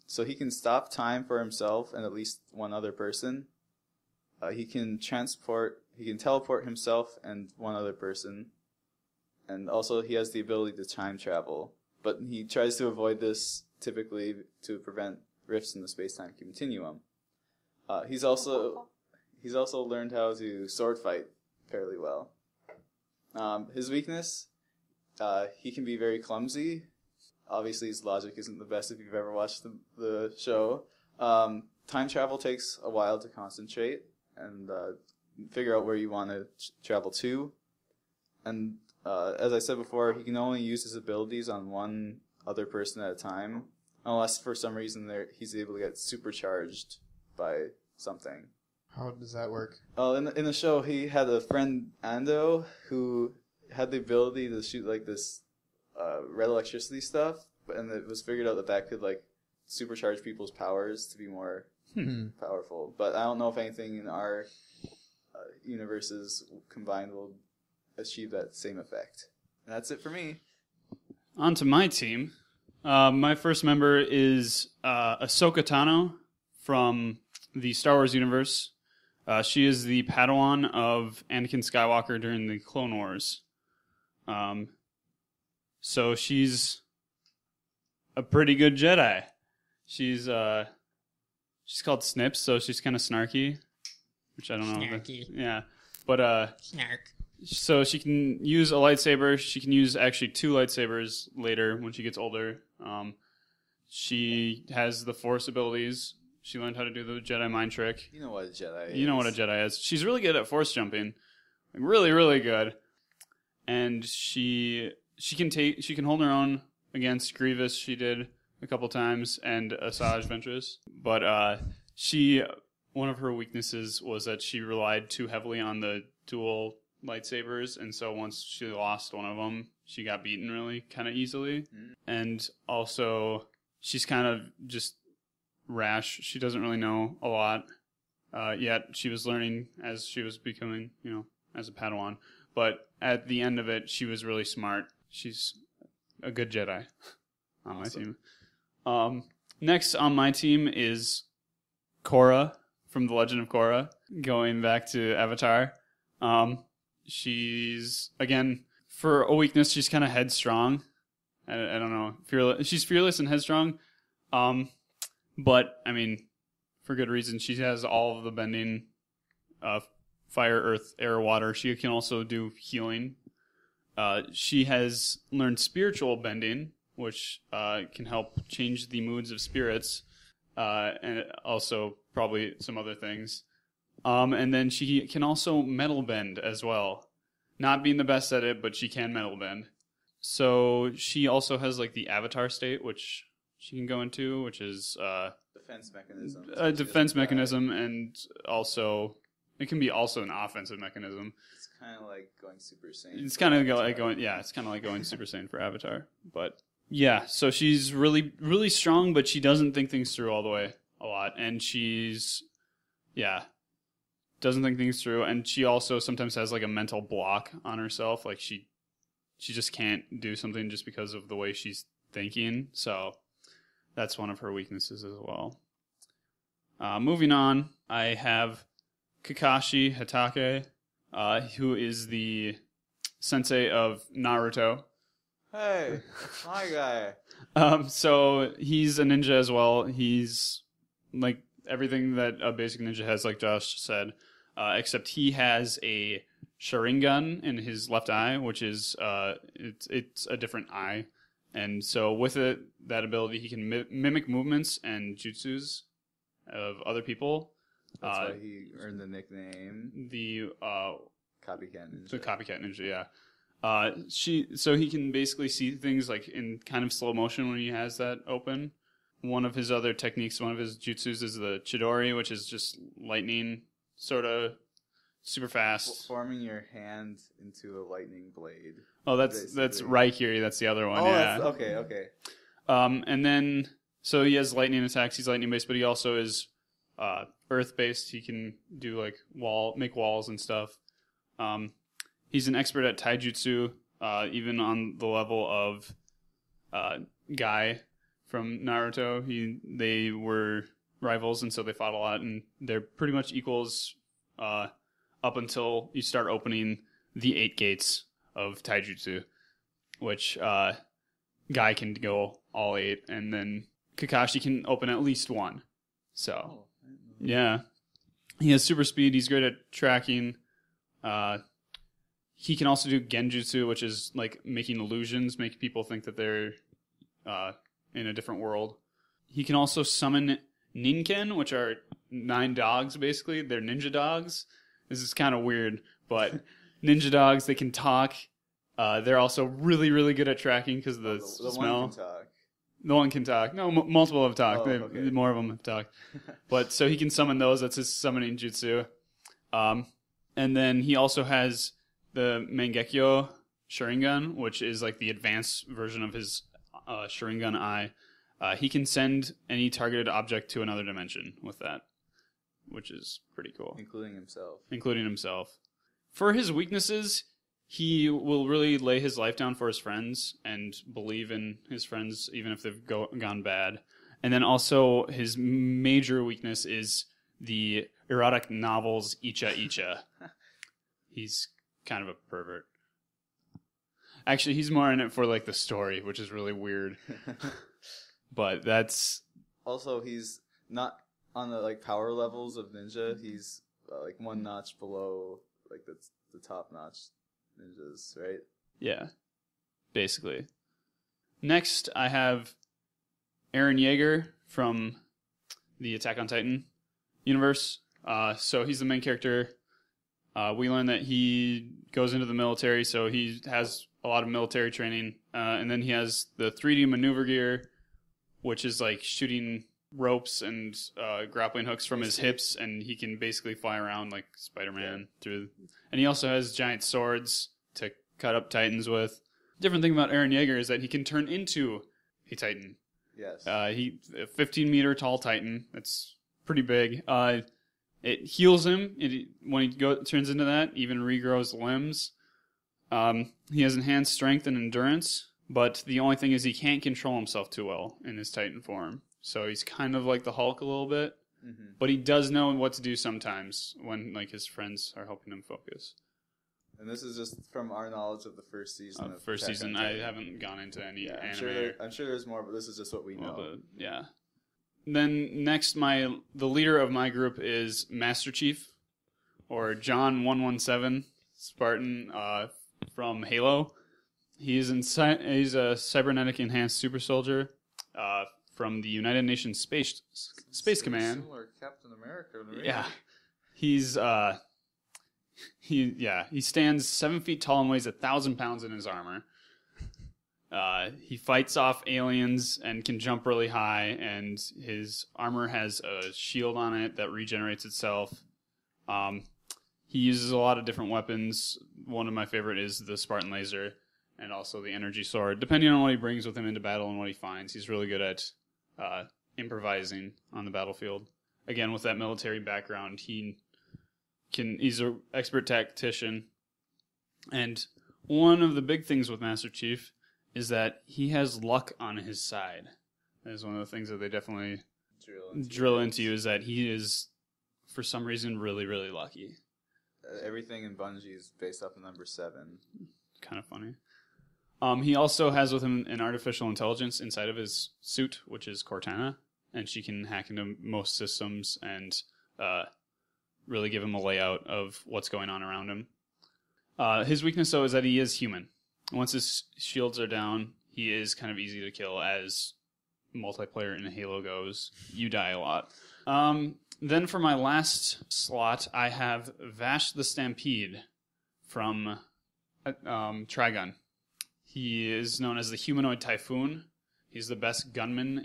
G: So he can stop time for himself and at least one other person. He can teleport himself and one other person. And also he has the ability to time travel. But he tries to avoid this typically to prevent rifts in the space-time continuum. He's also learned how to sword fight fairly well. His weakness, he can be very clumsy. Obviously, his logic isn't the best if you've ever watched the show. Time travel takes a while to concentrate and figure out where you want to travel to. And as I said before, he can only use his abilities on one other person at a time, unless for some reason he's able to get supercharged by something.
H: How does that work?
G: Oh, in the show, he had a friend, Ando, who had the ability to shoot like this red electricity stuff, and it was figured out that could like supercharge people's powers to be more powerful. But I don't know if anything in our universes combined will achieve that same effect. And that's it for me.
F: On to my team. My first member is Ahsoka Tano from the Star Wars universe. She is the Padawan of Anakin Skywalker during the Clone Wars. So she's a pretty good Jedi. She's called Snips, so she's kind of snarky, which I don't know.
J: Snarky.
F: Yeah, but
J: Snark.
F: so she can use a lightsaber. She can use actually 2 lightsabers later when she gets older. She has the Force abilities. She learned how to do the Jedi mind trick.
G: You know what a Jedi is.
F: You know what a Jedi is. She's really good at Force jumping, like really, really good. And she can hold her own against Grievous. She did a couple times, and Asajj Ventress. But one of her weaknesses was that she relied too heavily on the dual lightsabers, and so once she lost one of them, she got beaten really kind of easily. And also, she's kind of just rash. She doesn't really know a lot yet. She was learning as she was becoming, as a Padawan. But at the end of it, she was really smart. She's a good Jedi on my team. Next on my team is Korra from The Legend of Korra, going back to Avatar. She's, again, for a weakness, she's kind of headstrong. I don't know. She's fearless and headstrong. But, I mean, for good reason. She has all of the bending, fire, earth, air, water. She can also do healing. She has learned spiritual bending, which can help change the moods of spirits, and also probably some other things. And then she can also metal bend as well. Not being the best at it, but she can metal bend. So she also has like the Avatar state, which she can go into, which is
G: defense mechanism.
F: A defense mechanism, and also it can be also an offensive mechanism.
G: It's kind of like going Super Saiyan.
F: It's kind of like going Super Saiyan for Avatar. But yeah, so she's really, really strong, but she doesn't think things through all the way a lot, and doesn't think things through, and she also sometimes has like a mental block on herself, like she just can't do something just because of the way she's thinking. So that's one of her weaknesses as well. Moving on, I have Kakashi Hatake, who is the sensei of Naruto.
G: Hey, my guy.
F: So he's a ninja as well. He's like everything that a basic ninja has, like Josh said, except he has a Sharingan in his left eye, which is it's a different eye. And so with that ability, he can mimic movements and jutsus of other people.
G: That's why he earned the nickname.
F: The
G: Copycat Ninja.
F: The Copycat Ninja, yeah. So he can basically see things like in kind of slow motion when he has that open. One of his other techniques, one of his jutsus is the Chidori, which is just lightning, sort of super fast.
G: Forming your hand into a lightning blade.
F: Oh, that's Raikiri. That's the other one.
G: Oh,
F: yeah.
G: Okay.
F: And then so he has lightning attacks. He's lightning based, but he also is earth based. He can do like make walls and stuff. He's an expert at taijutsu, even on the level of Guy from Naruto. They were rivals, and so they fought a lot, and they're pretty much equals up until you start opening the 8 gates of taijutsu, which Guy can go all 8, and then Kakashi can open at least 1. So, yeah. He has super speed. He's great at tracking. He can also do genjutsu, which is like making illusions, make people think that they're in a different world. He can also summon ninken, which are 9 dogs, basically. They're ninja dogs. This is kind of weird, but ninja dogs, they can talk. They're also really, really good at tracking because of the smell.
G: One can talk.
F: The one can talk. No, multiple have talked.
G: Okay.
F: More of them have talked. But so he can summon those. That's his summoning jutsu. And then he also has the Mangekyo Sharingan, which is like the advanced version of his Sharingan eye. He can send any targeted object to another dimension with that, which is pretty cool.
G: Including himself.
F: For his weaknesses, he will really lay his life down for his friends and believe in his friends even if they've gone bad. And then also his major weakness is the erotic novels Icha Icha. He's kind of a pervert. Actually, he's more in it for like the story, which is really weird. But that's...
G: Also, he's not on the like power levels of ninja. He's like one notch below like the top notch ninjas, right?
F: Yeah, basically. Next, I have Eren Yeager from the Attack on Titan universe. So he's the main character. We learn that he goes into the military, so he has a lot of military training. And then he has the 3D maneuver gear, which is like shooting ropes and grappling hooks from his hips, and he can basically fly around like Spider-Man through. And he also has giant swords to cut up Titans with. Different thing about Eren Yeager is that he can turn into a Titan.
G: Yes.
F: He a 15-meter tall Titan. That's pretty big. It heals him when he turns into that. Even regrows limbs. He has enhanced strength and endurance, but the only thing is he can't control himself too well in his Titan form. So he's kind of like the Hulk a little bit, but he does know what to do sometimes when like his friends are helping him focus.
G: And this is just from our knowledge of the first season.
F: First season, I haven't gone into any anime.
G: I'm sure there's more, but this is just what we know.
F: Yeah. Then next, the leader of my group is Master Chief, or John 117 Spartan from Halo. He's a cybernetic enhanced super soldier from the United Nations Space Command.
G: Similar to Captain America. Right?
F: Yeah. He stands 7 feet tall and weighs 1,000 pounds in his armor. He fights off aliens and can jump really high, and his armor has a shield on it that regenerates itself. He uses a lot of different weapons. One of my favorite is the Spartan laser and also the energy sword. Depending on what he brings with him into battle and what he finds, he's really good at improvising on the battlefield. Again, with that military background, he's an expert tactician. And one of the big things with Master Chief is that he has luck on his side. That is one of the things that they definitely drill into you, is that he is, for some reason, really, really lucky.
G: Everything in Bungie is based off of number 7.
F: Kind of funny. He also has with him an artificial intelligence inside of his suit, which is Cortana, and she can hack into most systems and really give him a layout of what's going on around him. His weakness, though, is that he is human. Once his shields are down, he is kind of easy to kill. As multiplayer in Halo goes, you die a lot. Then for my last slot, I have Vash the Stampede from Trigun. He is known as the Humanoid Typhoon. He's the best gunman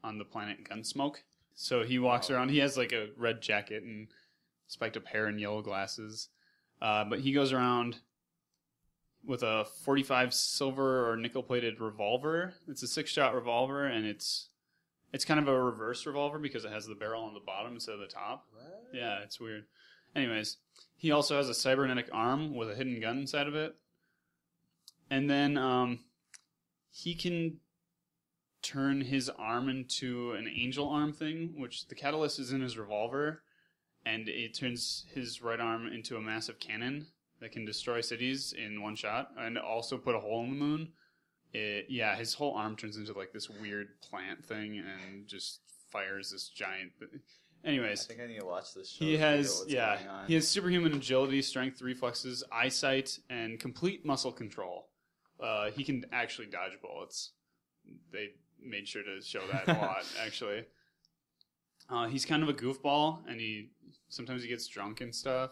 F: on the planet Gunsmoke. So he walks around. He has like a red jacket and spiked up hair and yellow glasses. But he goes around with a 45 silver or nickel-plated revolver. It's a 6-shot revolver, and it's kind of a reverse revolver because it has the barrel on the bottom instead of the top. What? Yeah, it's weird. Anyways, he also has a cybernetic arm with a hidden gun inside of it. And then he can turn his arm into an angel arm thing, which the catalyst is in his revolver, and it turns his right arm into a massive cannon that can destroy cities in one shot and also put a hole in the moon. His whole arm turns into like this weird plant thing and just fires this giant... Anyways,
G: I think I need to watch this show.
F: He has superhuman agility, strength, reflexes, eyesight, and complete muscle control. He can actually dodge bullets. They made sure to show that a lot, actually. He's kind of a goofball, and sometimes he gets drunk and stuff,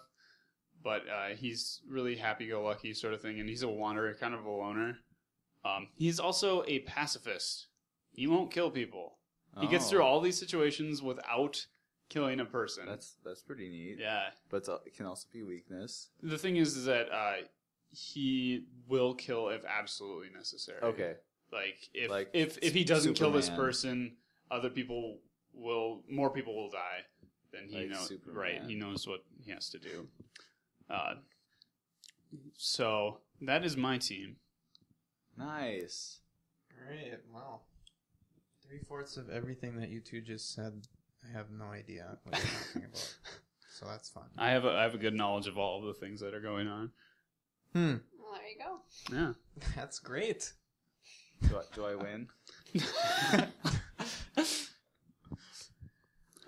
F: but he's really happy-go-lucky sort of thing, and he's a wanderer, kind of a loner. He's also a pacifist. He won't kill people. He gets through all these situations without killing a person.
G: That's pretty neat.
F: Yeah.
G: But it can also be weakness.
F: The thing is that he will kill if absolutely necessary.
G: Okay.
F: Like
G: Like
F: if he doesn't kill this
G: Superman.
F: person, more people will die. Then he
G: Like
F: knows,
G: Superman.
F: right? He knows what he has to do. So that is my team.
G: Nice.
H: Alright, wow. 3/4 of everything that you two just said, I have no idea what you're talking about. So that's fun.
F: I have a good knowledge of all of the things that are going on.
H: Hmm.
I: Well, there you go.
F: Yeah.
H: That's great.
G: Do I win?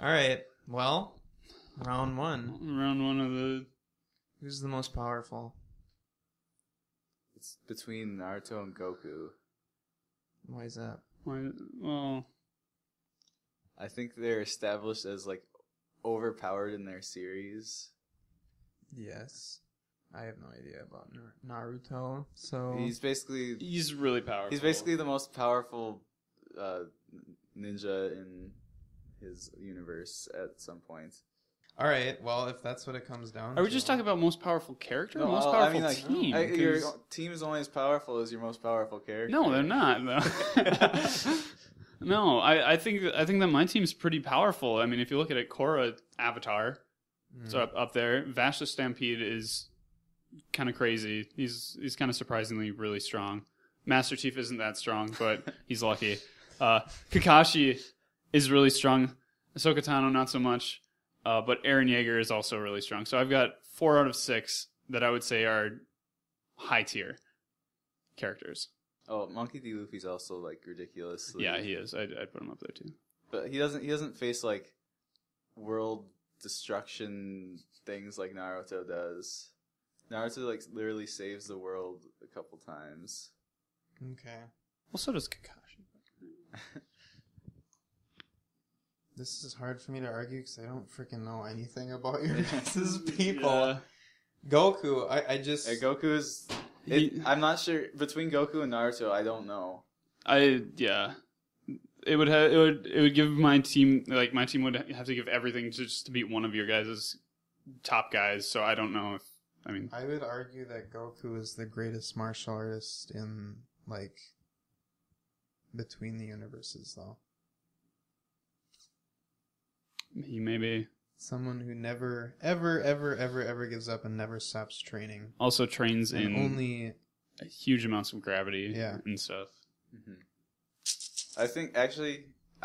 H: Alright, well, round one.
F: Round one of the.
H: Who's the most powerful?
G: It's between Naruto and Goku.
H: Why is that?
F: Well,
G: I think they're established as like overpowered in their series.
H: Yes. I have no idea about Naruto, so...
G: He's
F: really powerful.
G: He's basically the most powerful ninja in his universe at some point.
H: Alright, well, if that's what it comes down to...
F: Are we just talking about most powerful character?
G: No,
F: most
G: I
F: powerful
G: mean, like,
F: team?
G: your
F: 'Cause-
G: team is only as powerful as your most powerful character.
F: No, they're not. Though. No, I think that my team's pretty powerful. I mean, if you look at it, Korra, Avatar, so up there. Vashta Stampede is kind of crazy. He's kind of surprisingly really strong. Master Chief isn't that strong, but he's lucky. Kakashi is really strong. Ahsoka Tano not so much. But Eren Yeager is also really strong. So I've got 4 out of 6 that I would say are high tier characters.
G: Oh, Monkey D. Luffy's also like ridiculously.
F: Yeah, he is. I'd put him up there too.
G: But he doesn't face like world destruction things like Naruto does. Naruto like literally saves the world a couple times.
H: Okay.
F: Well, so does Kakashi.
H: This is hard for me to argue because I don't freaking know anything about your guys' people.
F: Yeah.
H: Goku, I just...
G: Goku is... I'm not sure. Between Goku and Naruto, I don't know.
F: It would give my team, like, my team would have to give everything just to beat one of your guys' top guys, so I don't know if, I mean...
H: I would argue that Goku is the greatest martial artist in, like, between the universes, though.
F: He may be.
H: Someone who never, ever gives up and never stops training.
F: Also trains
H: And
F: in
H: only...
F: huge amounts of gravity
H: Yeah.
F: and stuff.
G: Mm-hmm. I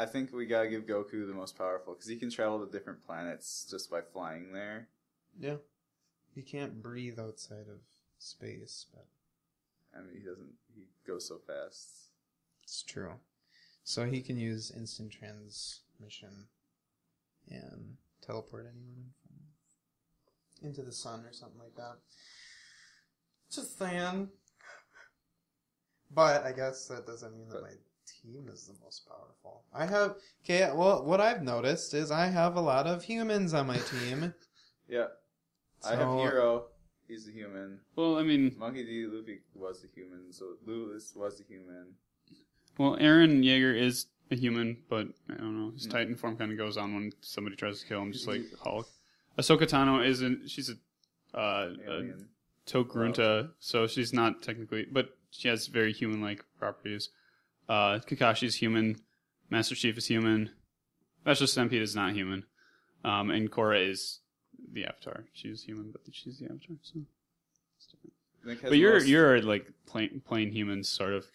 G: think we gotta give Goku the most powerful, because he can travel to different planets just by flying there.
H: Yeah. He can't breathe outside of space, but...
G: I mean, he goes so fast.
H: It's true. So he can use instant transmission and teleport anyone into the sun or something like that. Just saying. But I guess that doesn't mean that my team is the most powerful. Well, what I've noticed is I have a lot of humans on my team.
G: Yeah. I have Hero. He's a human.
F: Well, I mean...
G: Monkey D. Luffy was a human, so Lewis was a human.
F: Well, Eren Yeager is a human, but I don't know. His Titan form kind of goes on when somebody tries to kill him, just like Hulk. Ahsoka Tano isn't. She's a Togrunta, so she's not technically, but she has very human-like properties. Kakashi's human. Master Chief is human. Vashta Stampede is not human. And Korra is the Avatar. She's human, but she's the Avatar. So it's different. But you're like plain humans, sort of.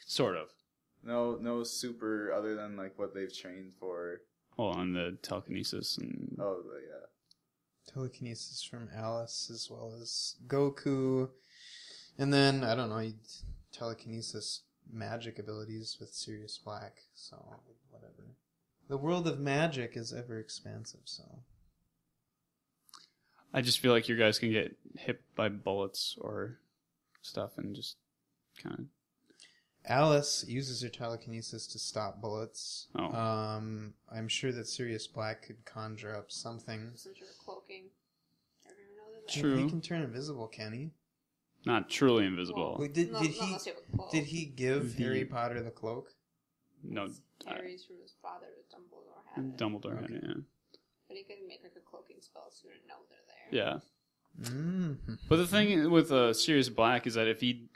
G: No super other than like what they've trained for.
F: Well, on the telekinesis and
G: yeah.
H: Telekinesis from Alice as well as Goku. And then, I don't know, telekinesis magic abilities with Sirius Black. So, whatever. The world of magic is ever expansive, so...
F: I just feel like your guys can get hit by bullets or stuff and just kind of...
H: Alice uses her telekinesis to stop bullets.
F: Oh.
H: I'm sure that Sirius Black could conjure up something.
I: Since you're cloaking, everyone knows that.
F: True.
H: He can turn invisible, can he?
F: Not truly invisible.
H: Wait,
I: Not unless you have a cloak.
H: Did he give Harry Potter the cloak?
F: No.
I: Harry's from his father, Dumbledore had it.
F: Dumbledore had it, yeah.
I: But he could make like a cloaking spell so you wouldn't know they're there.
F: Yeah.
H: Mm-hmm.
F: But the thing with Sirius Black is that if he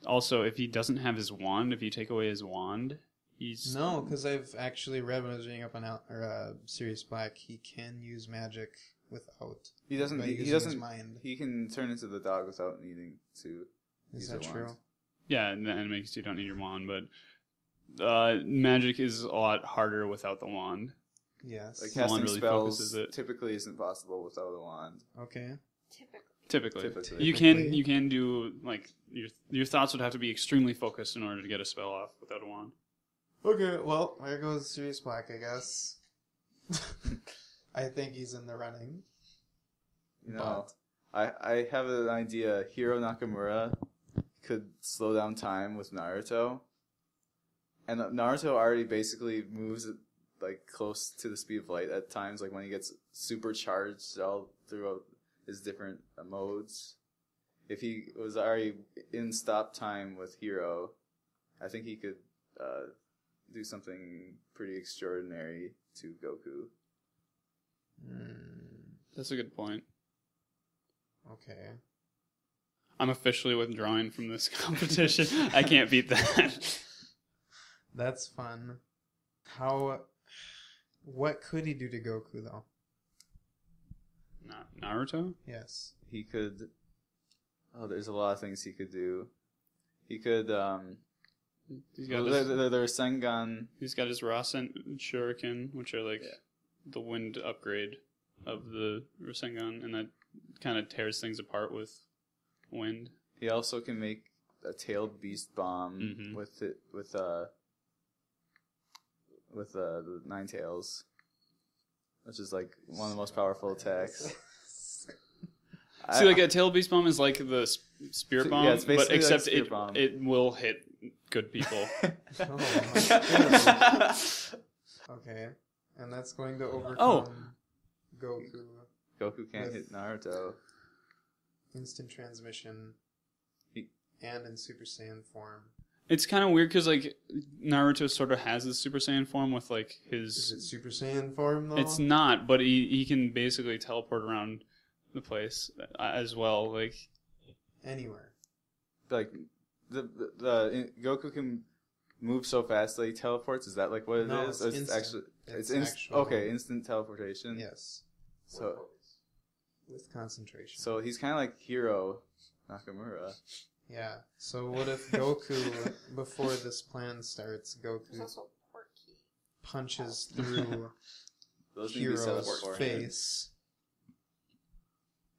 F: doesn't have his wand, if you take away his wand, He's
H: No, because I've actually read when I was reading up on Sirius Black, he can use magic without.
G: He doesn't.
H: by
G: He
H: using
G: doesn't.
H: his mind.
G: He can turn into the dog without needing to.
H: Is
G: use
H: that
G: a
H: true?
G: wand.
F: Yeah, in the anime, because you don't need your wand, but magic is a lot harder without the wand.
H: Yes.
G: Like
F: No one
G: casting
F: really
G: spells
F: focuses it.
G: typically isn't possible without a wand.
H: Okay.
I: Typically.
F: Typically. You can do, like, your thoughts would have to be extremely focused in order to get a spell off without a wand.
H: Okay, well, there goes Sirius Black, I guess. I think he's in the running.
G: You know, I have an idea. Hiro Nakamura could slow down time with Naruto, and Naruto already basically moves at, like, close to the speed of light at times, like when he gets supercharged all throughout his different modes. If he was already in stop time with Hiro, I think he could do something pretty extraordinary to Goku.
F: That's a good point.
H: Okay.
F: I'm officially withdrawing from this competition. I can't beat that.
H: That's fun. What could he do to Goku, though?
F: Naruto?
H: Yes.
G: He could... Oh, there's a lot of things he could do. He could,
F: He's got
G: their Sengan...
F: He's got his Rasen Shuriken, which are like the wind upgrade of the Rasengan, and that kind of tears things apart with wind.
G: He also can make a tailed beast bomb with the Nine Tails, which is like one of the most powerful attacks.
F: See, like a tail beast bomb is like the spirit bomb,
G: Yeah, it's
F: but
G: basically
F: except
G: like spirit bomb.
F: it will hit good people.
H: Oh, my goodness. Okay. And that's going to overcome Goku.
G: Goku can't
H: With-
G: hit Naruto.
H: Instant transmission. And in Super Saiyan form.
F: It's kind of weird because like Naruto sort of has this Super Saiyan form with like
H: Is
F: his.
H: it Super Saiyan form, though?
F: It's not, but he can basically teleport around the place as well. Like
H: Anywhere.
G: Like the Goku can move so fast that he teleports. Is that like what it
H: No,
G: is?
H: it's
G: It's
H: instant.
G: actually
H: It's
G: it's
H: actual-
G: okay, instant teleportation.
H: Yes.
G: So
H: With concentration.
G: so he's kind of like Hiro Nakamura.
H: Yeah. So what if Goku, before this plan starts,
I: There's
H: Goku
I: also Porky.
H: punches through
G: Those need to be set up
H: Hiro's
G: beforehand.
H: face,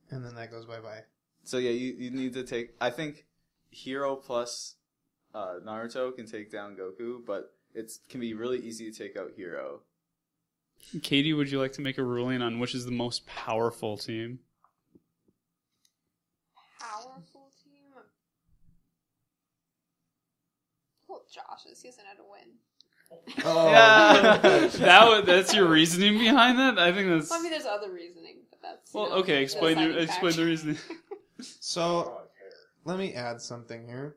H: and then that goes bye-bye.
G: So yeah, you need to take. I think Hiro plus Naruto can take down Goku, but it can be really easy to take out Hiro.
F: Katie, would you like to make a ruling on which is the most powerful team?
I: Powerful team? Well, Josh's. He hasn't had a win.
H: Oh,
F: That's your reasoning behind that? I think that's
I: Well, I mean, there's other reasoning, but that's...
F: well.
I: you know,
F: Okay,
I: the
F: explain
I: deciding
F: the
I: factor.
F: reasoning.
H: So, let me add something here.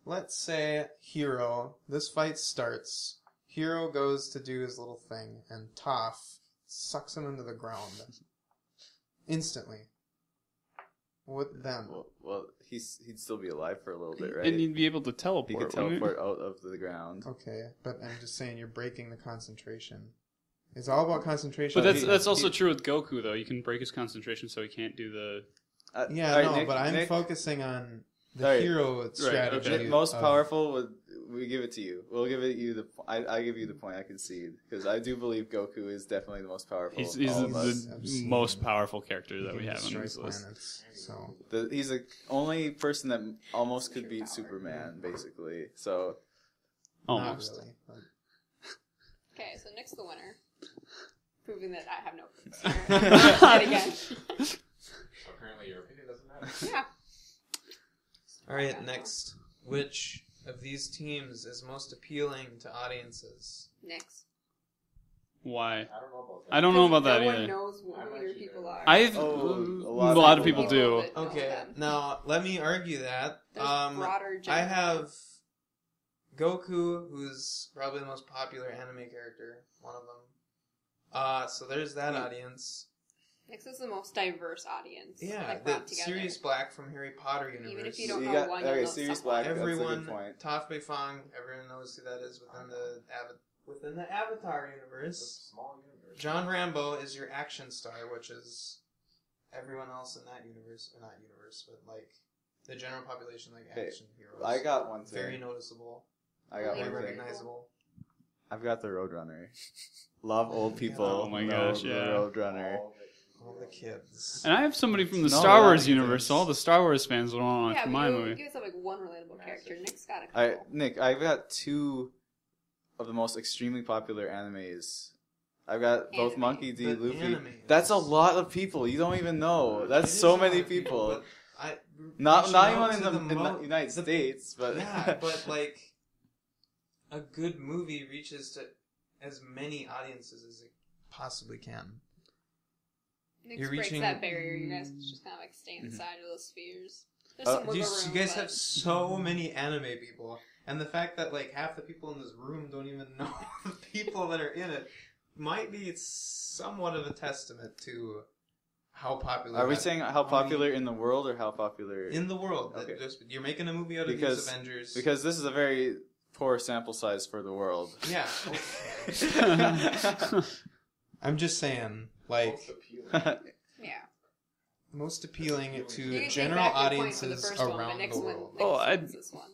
H: Let's say Hiro, this fight starts. Hiro goes to do his little thing, and Toph sucks him into the ground. Instantly. What then?
G: Well, he'd still be alive for a little bit, right?
F: And you'd be able to
G: He
F: teleport.
G: could
F: wouldn't
G: teleport out of the ground.
H: Okay, but I'm just saying you're breaking the concentration. It's all about concentration.
F: But that's also true with Goku, though. You can break his concentration so he can't do the...
H: Yeah,
G: All right,
H: no,
G: Nick-
H: but I'm
G: Nick,
H: focusing on the
G: All right.
H: hero strategy.
F: okay.
G: most
H: of-
G: powerful we give it to you. We'll give it you the. I give you the point. I concede because I do believe Goku is definitely the most powerful.
F: He's
G: of all of us.
F: the most powerful character that
H: He
F: we
H: can
F: have on
H: destroy
F: this list.
H: planets, so
G: He's the only person that almost could beat Superman, basically. So
F: Almost.
H: not really. But
I: Okay, so Nick's the winner. Proving that I have no proofs here. Yet again.
A: Apparently your opinion doesn't matter.
I: Yeah.
H: all right, next. Which of these teams is most appealing to audiences?
I: Nick's.
F: Why?
A: I don't know about that.
F: I don't know about that
I: no one
F: either.
I: knows who your people are.
F: A
G: lot
F: lot
G: of
F: of people
G: people
F: do.
I: that know
H: Okay,
I: them.
H: now let me argue that.
I: There's broader
H: I
I: general
H: have Goku, who's probably the most popular anime character, one of them. So there's that audience.
I: Next is the most diverse audience.
H: Yeah,
I: like,
H: the
I: brought together.
H: Sirius Black from Harry Potter universe.
I: Even if you don't
G: You
I: know
G: got-
I: one,
G: okay,
I: you'll know
G: Sirius
I: someone.
G: Black. That's a
H: Everyone,
G: good point.
H: Toph Beifong, everyone knows who that is within the Avatar universe.
A: Small universe.
H: John Rambo is your action star, which is everyone else in that universe, or not universe, but like the general population, like
G: Okay,
H: action heroes.
G: I got one thing.
H: Very noticeable,
G: I got
H: very
G: one thing.
H: recognizable.
G: I've got the Roadrunner. Love old people.
F: Oh my
G: Love
F: gosh,
G: the
F: yeah.
G: Roadrunner.
H: All the kids.
F: And I have somebody from the
G: No,
F: Star Wars
G: that
F: universe.
G: makes
F: So all the Star Wars fans will want to watch
I: Yeah,
F: my
I: but
F: movie.
I: you guys have like one relatable character. Nick's got a couple.
G: Nick, I've got two of the most extremely popular animes. I've got both
I: Anime.
G: Monkey D.
H: But
G: Luffy.
H: anime.
G: That's a lot of people. You don't even know.
H: It
G: That's
H: is
G: so
H: a lot
G: many
H: of
G: people.
H: but
G: Not
H: reaching out
G: even
H: to
G: in the United States, but
H: yeah, but like a good movie reaches to as many audiences as it possibly can.
I: Nick
H: you're
I: breaks
H: reaching-
I: that barrier. You guys just kind of like stay inside of those spheres. There's
G: Uh,
I: some wiggle room,
H: You guys
I: but
H: have so many anime people, and the fact that like half the people in this room don't even know the people that are in it might be somewhat of a testament to how popular.
G: are we
H: that-
G: saying how popular in the world or how popular
H: in the world? That
G: Okay.
H: just, you're making a movie out of
G: Because-
H: these Avengers.
G: Because this is a very poor sample size for the world.
H: yeah, I'm just saying, like
A: Most appealing.
I: yeah.
H: most appealing
I: You
H: to
I: can take
H: general
I: back your point for the
H: audiences
I: first one, but
H: around
I: Nick's
H: the
I: win-
H: world.
I: Nick's
F: Oh,
I: wins this one.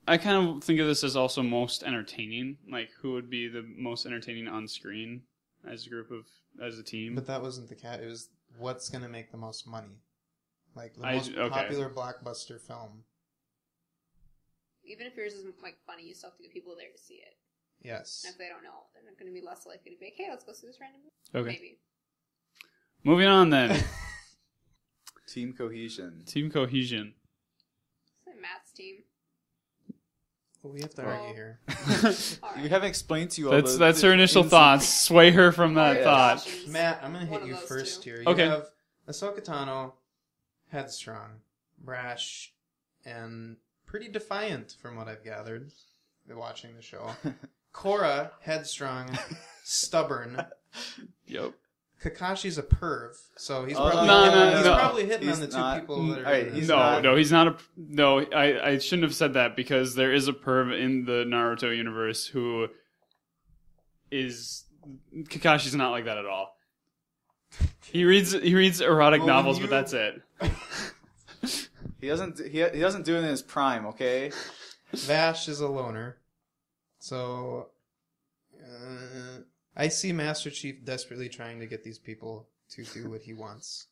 F: I kind of think of this as also most entertaining. Like, who would be the most entertaining on screen as a team?
H: But that wasn't the cat. It was what's going to make the most money. Like the
F: I-
H: most
F: okay.
H: popular blockbuster film.
I: Even if yours is like funny, you still have to get people there to see it.
H: Yes.
I: And if they don't know, they're not going to be less likely to be like, "Hey, let's go see this random movie."
F: Okay.
I: Maybe.
F: Moving on then.
G: Team cohesion.
F: Team cohesion.
I: Say Matt's team.
H: Well, we have to
I: Well-
H: argue here.
I: All
G: We
I: right.
G: haven't explained to you all
F: That's her initial thoughts. Sway her from that
I: Or
F: thought.
I: Josh's.
H: Matt, I'm going to
I: One
H: hit
I: of
H: you
I: those
H: first
I: two.
H: here. You
F: Okay.
H: have Ahsoka Tano, headstrong, brash, and pretty defiant from what I've gathered watching the show. Korra, headstrong, stubborn.
F: Yep.
H: Kakashi's a perv, so he's
G: Oh,
H: probably,
F: no,
H: hitting,
F: no,
H: he's
F: no.
H: probably hitting
G: He's
H: on the two
G: not.
H: people that are
G: Alright,
H: in
G: he's
H: it.
G: not.
F: No, he's not a. No, I shouldn't have said that because there is a perv in the Naruto universe who is. Kakashi's not like that at all. He reads erotic
H: Well,
F: novels,
H: you-
F: but that's it.
G: He doesn't do it in his prime, okay?
H: Vash is a loner. So, I see Master Chief desperately trying to get these people to do what he wants,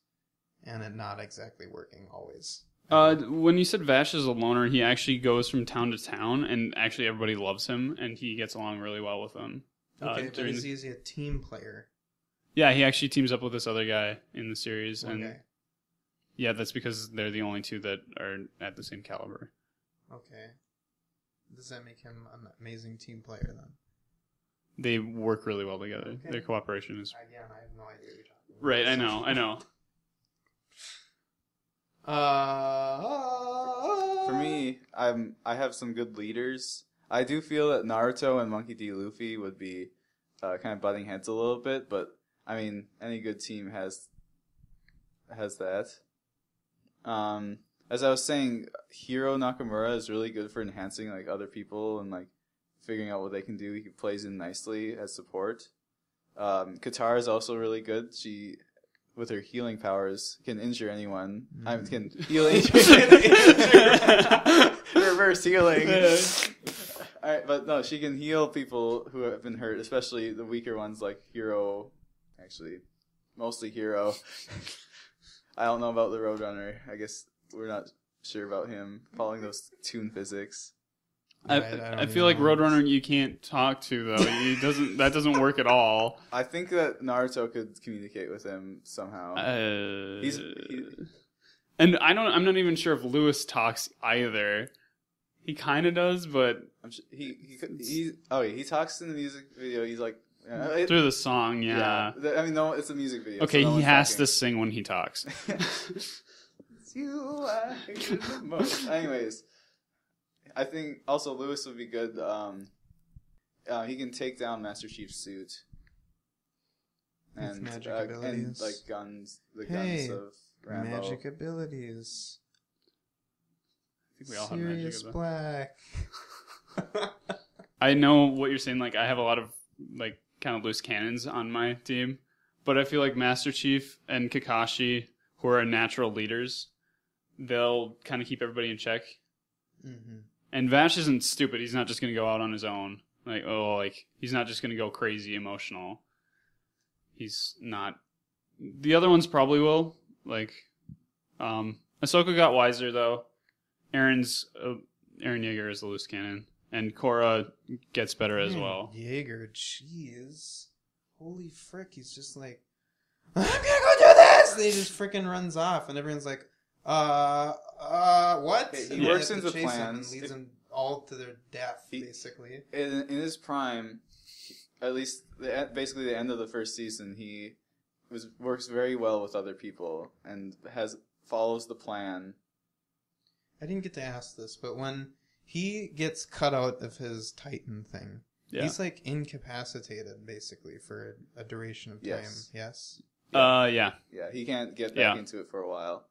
H: and it not exactly working always.
F: When you said Vash is a loner, he actually goes from town to town, and actually everybody loves him, and he gets along really well with them.
H: Okay, but
F: during
H: is
F: the-
H: he a team player?
F: Yeah, he actually teams up with this other guy in the series, and
H: Okay.
F: yeah, that's because they're the only two that are at the same caliber.
H: Okay. Does that make him an amazing team player then?
F: They work really well together.
H: Okay.
F: Their cooperation is
H: Again, I have no idea what you're talking about.
F: right. I know.
G: For me, I have some good leaders. I do feel that Naruto and Monkey D. Luffy would be kind of butting heads a little bit, but I mean, any good team has that. As I was saying, Hiro Nakamura is really good for enhancing like other people and like figuring out what they can do. He plays in nicely as support. Katara is also really good. She, with her healing powers, can injure anyone. Can heal reverse healing. Alright, but no, she can heal people who have been hurt, especially the weaker ones like Hero. Actually, mostly Hero. I don't know about the Roadrunner. I guess we're not sure about him following those toon physics.
F: I feel like Roadrunner you can't talk to though. That doesn't work at all.
G: I think that Naruto could communicate with him somehow.
F: And I'm not even sure if Lewis talks either. He kind of does, but
G: I'm sure he talks in the music video. He's like
F: through the song, yeah.
G: I mean, no, it's a music video.
F: Okay,
G: so no
F: he
G: one's
F: has
G: talking.
F: to sing when he talks.
G: It's you I hated the most. Anyways, I think also Lewis would be good. He can take down Master Chief's suit. and
H: magic
G: and
H: abilities.
G: like guns, the
H: Hey,
G: guns of Rambo.
H: Magic abilities.
F: I think we all have magic.
H: Sirius
F: Of
H: Black.
F: I know what you're saying. Like, I have a lot of like kind of loose cannons on my team, but I feel like Master Chief and Kakashi, who are natural leaders, they'll kind of keep everybody in check.
H: Mm-hmm.
F: And Vash isn't stupid. He's not just going to go out on his own. He's not just going to go crazy emotional. He's not. The other ones probably will. Ahsoka got wiser though. Aaron Yeager is the loose cannon, and Korra gets better as well.
H: Yeager, jeez, holy frick! He's just like, I'm gonna go do this. And he just freaking runs off, and everyone's like, what?
G: He works into
H: plans
G: plans.
H: and leads them all to their death, basically.
G: In his prime, at least basically the end of the first season, he works very well with other people and follows the plan.
H: I didn't get to ask this, but when he gets cut out of his Titan thing, he's like incapacitated basically for a duration of time. Yes.
F: Yeah.
G: Yeah, he can't get back into it for a while.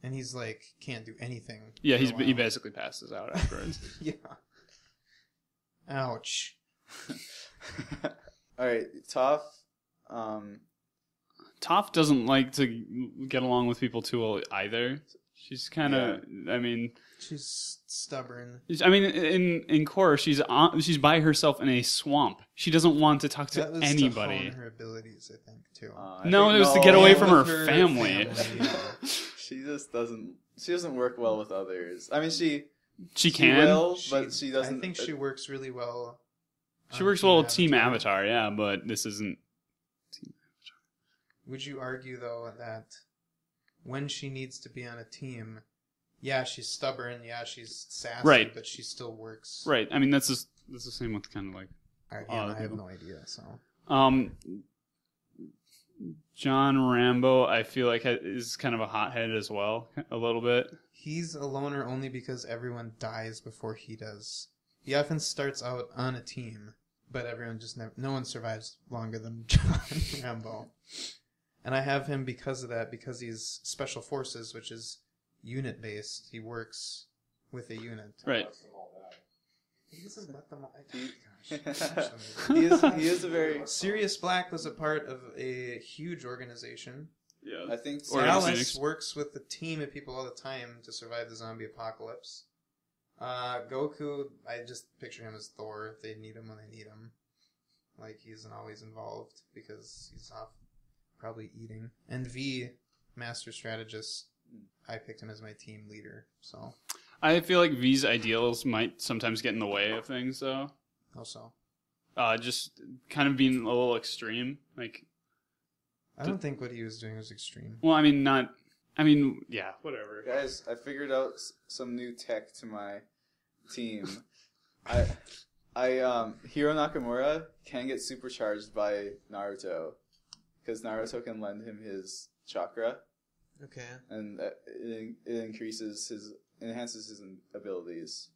H: And he's like can't do anything.
F: Yeah, he basically passes out afterwards.
H: Yeah. Ouch.
G: All right, Toph.
F: Toph doesn't like to get along with people too well either. She's kind of,
H: she's stubborn.
F: I mean, in Korra, she's by herself in a swamp. She doesn't want to talk to
H: that was
F: anybody.
H: To hone her abilities, I think, too.
F: It was to get away from her family.
G: She just doesn't. She doesn't work well with others. I mean,
F: she can,
G: will, but she doesn't.
H: I think she works really well.
F: She works well with Team Avatar, yeah, but this isn't Team Avatar.
H: Would you argue though that when she needs to be on a team, she's stubborn, she's sassy,
F: right,
H: but she still works.
F: Right. I mean, that's the same with kind of like.
H: I have no idea. So.
F: John Rambo, I feel like is kind of a hothead as well, a little bit.
H: He's a loner only because everyone dies before he does. He often starts out on a team, but everyone no one survives longer than John Rambo. And I have him because of that, because he's Special Forces, which is unit-based. He works with a unit.
F: Right.
H: He doesn't let them all...
G: He is a very...
H: Sirius Black was a part of a huge organization.
F: Yeah.
G: I think
H: Alice works with a team of people all the time to survive the zombie apocalypse. Goku, I just picture him as Thor. They need him when they need him. Like, he isn't always involved because he's off probably eating. And V, Master Strategist, I picked him as my team leader, so...
F: I feel like V's ideals might sometimes get in the way of things, though.
H: How so?
F: Just kind of being a little extreme. Like,
H: I don't think what he was doing was extreme.
F: Well, yeah, whatever.
G: Guys, I figured out some new tech to my team. Hiro Nakamura can get supercharged by Naruto, because Naruto can lend him his chakra.
H: Okay.
G: And it enhances his abilities.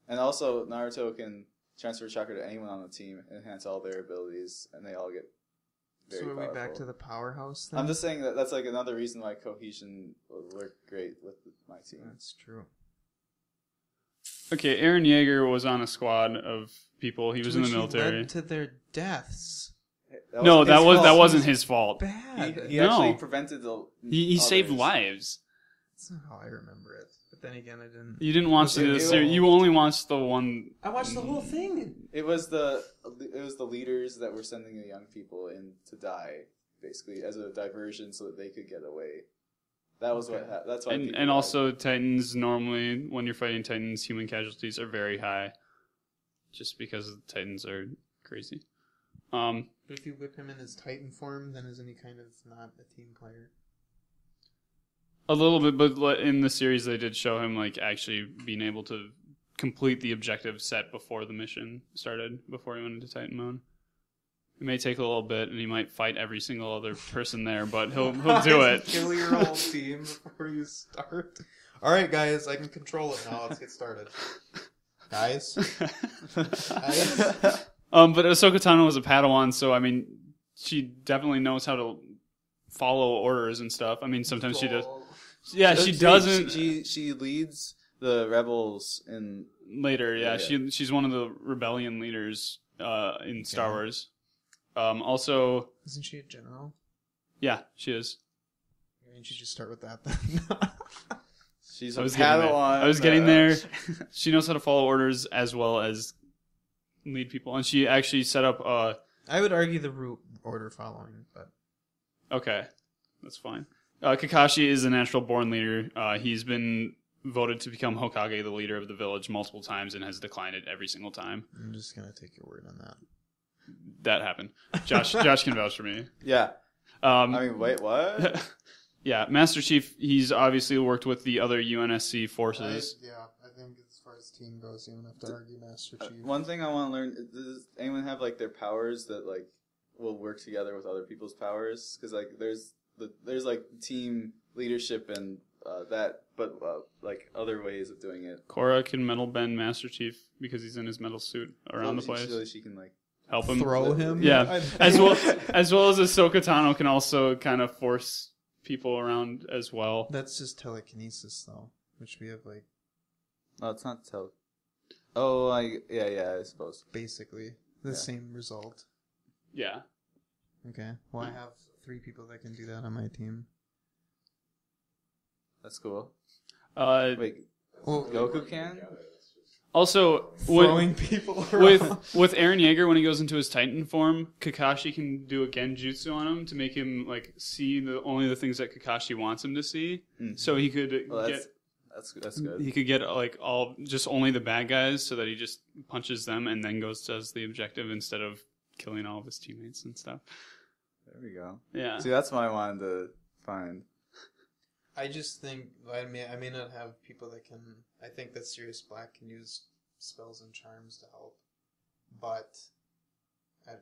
G: And also, Naruto can transfer chakra to anyone on the team, enhance all their abilities, and they all get very powerful.
H: So are we back to the powerhouse then?
G: I'm just saying that's like another reason why cohesion will work great with my team.
H: That's true.
F: Okay, Eren Yeager was on a squad of people. He was in the military.
H: Led to their deaths.
F: That wasn't his fault.
H: Bad.
G: He actually prevented the.
F: He saved lives.
H: That's not how I remember it. But then again, I didn't.
F: You didn't watch the series. You only watched the one.
H: I watched the whole thing.
G: It was the leaders that were sending the young people in to die, basically as a diversion, so that they could get away. That was what. That's why.
F: And also, Titans normally, when you're fighting Titans, human casualties are very high, just because the Titans are crazy.
H: But if you whip him in his Titan form, then isn't he kind of not a team player?
F: A little bit, but in the series they did show him like actually being able to complete the objective set before the mission started, before he went into Titan mode. It may take a little bit, and he might fight every single other person there, but he'll do it.
H: Kill your whole team before you start. All right, guys, I can control it now. Let's get started. Guys.
F: But Ahsoka Tano was a Padawan, so I mean, she definitely knows how to follow orders and stuff. I mean, sometimes she does. Yeah, she doesn't.
G: She leads the rebels in
F: later. Yeah, she's one of the rebellion leaders in Star Wars. Also,
H: isn't she a general?
F: Yeah, she is.
H: You should just start with that then.
G: She's a Padawan.
F: I was getting there. She knows how to follow orders as well as lead people, and she actually set up.
H: I would argue the root order following, but
F: okay, that's fine. Kakashi is a natural-born leader. He's been voted to become Hokage, the leader of the village, multiple times, and has declined it every single time.
H: I'm just gonna take your word on that.
F: That happened. Josh can vouch for me.
G: Yeah. I mean, wait, what?
F: Yeah, Master Chief, he's obviously worked with the other UNSC forces.
H: I think as far as team goes, you don't have to argue Master Chief.
G: One thing I want to learn, does anyone have, like, their powers that, like, will work together with other people's powers? Because, like, there's like, team leadership and that, but, like, other ways of doing it.
F: Korra can metal bend Master Chief because he's in his metal suit around the place.
G: So she can, like...
F: Help him.
H: Throw him?
F: Yeah. as well as Ahsoka Tano can also kind of force people around as well.
H: That's just telekinesis, though, which we have, like...
G: No, it's not Oh, yeah, I suppose.
H: Basically. The same result.
F: Yeah.
H: Okay. Well, I have 3 people that can do that on my team.
G: That's cool.
F: Wait,
G: Goku can?
F: Also,
H: throwing people around.
F: with Eren Yeager, when he goes into his Titan form, Kakashi can do a genjutsu on him to make him like see only the things that Kakashi wants him to see. Mm-hmm. So he could
G: that's good.
F: He could get like only the bad guys, so that he just punches them and then does the objective instead of killing all of his teammates and stuff.
G: There we go.
F: Yeah.
G: See, that's what I wanted to find.
H: I just think I may not have people that can. I think that Sirius Black can use spells and charms to help, but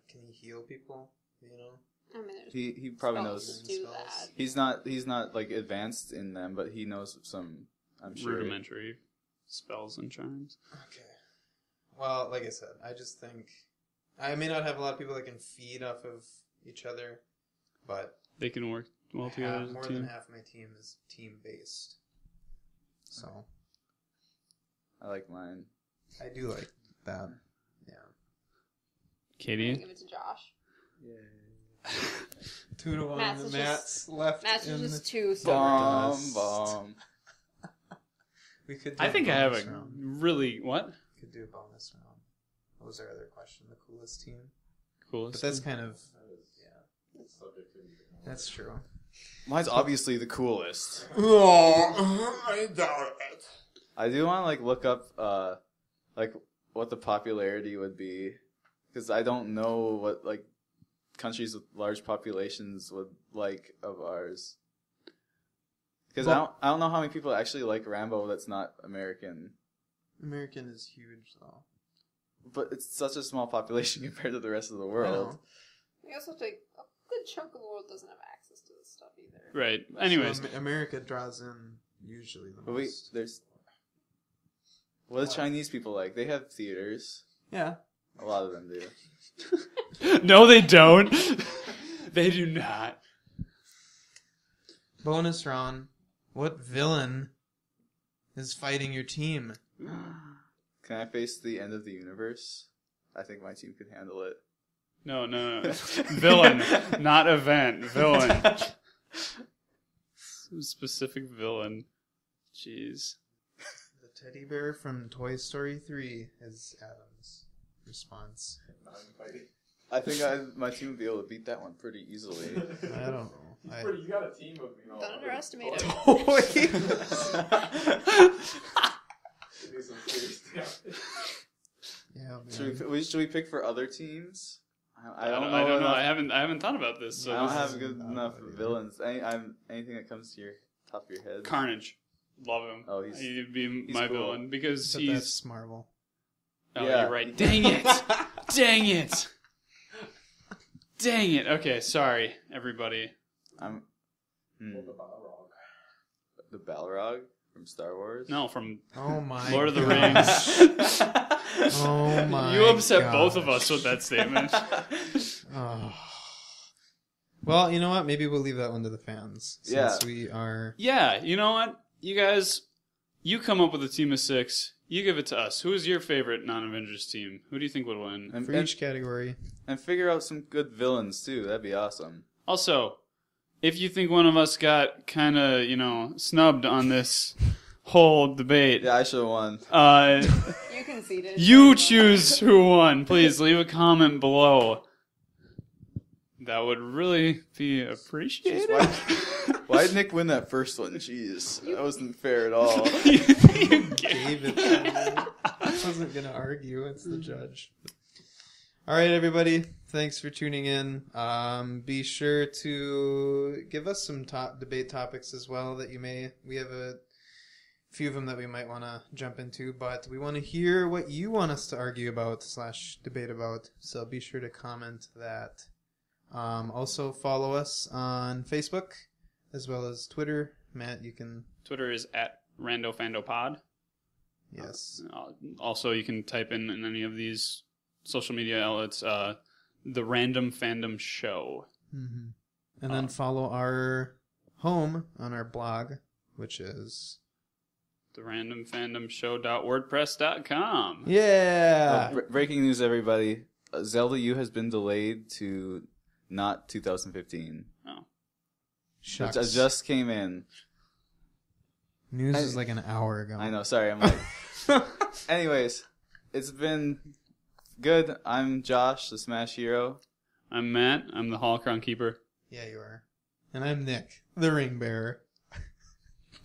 H: can he heal people? You know,
I: I mean,
G: he probably knows.
I: Do that.
G: He's not like advanced in them, but he knows some. I'm sure
F: rudimentary spells and charms.
H: Okay. Well, like I said, I just think I may not have a lot of people that can feed off of each other, but
F: they can work well together.
H: More than half my team is team based. So
G: I like mine.
H: I do like that. Yeah.
F: Katie?
I: Give it to Josh.
G: Yay.
H: 2-1. Matt's left.
I: Matt's
H: in
I: just too
G: bomb.
H: We could.
F: I think I have a really what?
H: Could do a bonus round. What was our other question? The coolest team.
F: Coolest.
H: But that's kind of That's true.
G: Mine's obviously the coolest.
H: Oh, I doubt it.
G: I do want to like look up like what the popularity would be, because I don't know what like countries with large populations would like of ours. Because I don't know how many people actually like Rambo that's not American.
H: American is huge though.
G: But it's such a small population compared to the rest of the world.
I: We also have to, a good chunk of the world doesn't have access to this stuff either.
F: Right. Anyways,
H: so America draws in usually the most.
G: What do Chinese people like? They have theaters.
H: Yeah.
G: A lot of them do.
F: No, they don't. They do not.
H: Bonus round. What villain is fighting your team?
G: Can I face the end of the universe? I think my team could handle it.
F: No. Villain, not event. Villain. Specific villain. Jeez.
H: The teddy bear from Toy Story 3 is Adam's response.
G: I think my team would be able to beat that one pretty easily.
H: I don't know.
A: You got a team of,
I: Don't underestimate him.
H: Yeah,
G: should we pick for other teams?
F: I don't know. I haven't thought about this. So
G: I don't have good enough villains. Anything that comes to your top of your head?
F: Carnage. Love him.
G: Oh,
F: he'd be my cool villain because
H: Except
F: he's.
H: That's Marvel.
F: Oh, yeah. You're right. Dang it! Dang it! Dang it! Okay, sorry, everybody.
G: The Balrog from Star Wars?
F: No, from
H: Lord
F: of the Rings.
H: Oh my!
F: You upset both of us with that statement.
H: Well, you know what? Maybe we'll leave that one to the fans.
G: Yeah.
H: Since we are...
F: Yeah, you know what? You guys, you come up with a team of 6. You give it to us. Who is your favorite non-Avengers team? Who do you think would win?
H: For each category.
G: And figure out some good villains, too. That'd be awesome.
F: Also, if you think one of us got kind of, snubbed on this whole debate,
G: Yeah, I should have won.
I: You conceded.
F: you choose who won. Please leave a comment below. That would really be appreciated.
G: Why did Nick win that first one? Jeez, that wasn't fair at all.
H: Gave it to me. I wasn't going to argue. It's the judge. All right, everybody. Thanks for tuning in. Be sure to give us some debate topics as well that you may... We have a few of them that we might want to jump into, but we want to hear what you want us to argue about / debate about. So be sure to comment that. Also follow us on Facebook as well as Twitter. Matt, you can...
F: Twitter is at RandoFandoPod.
H: Yes.
F: Also, you can type in any of these social media outlets, The Random Fandom Show.
H: Mm-hmm. And then follow our home on our blog, which is...
F: TheRandomFandomShow.wordpress.com.
H: Yeah!
G: Breaking news, everybody. Zelda U has been delayed to not 2015.
F: Oh.
H: Shucks.
G: It just came in.
H: News is like an hour ago.
G: I know, sorry, I'm like... Anyways, it's been good. I'm Josh, the Smash Hero.
F: I'm Matt. I'm the Holocron Keeper.
H: Yeah, you are. And I'm Nick, the Ring Bearer.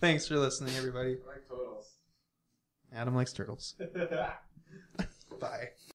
H: Thanks for listening, everybody.
A: I like totals.
H: Adam likes turtles. Bye.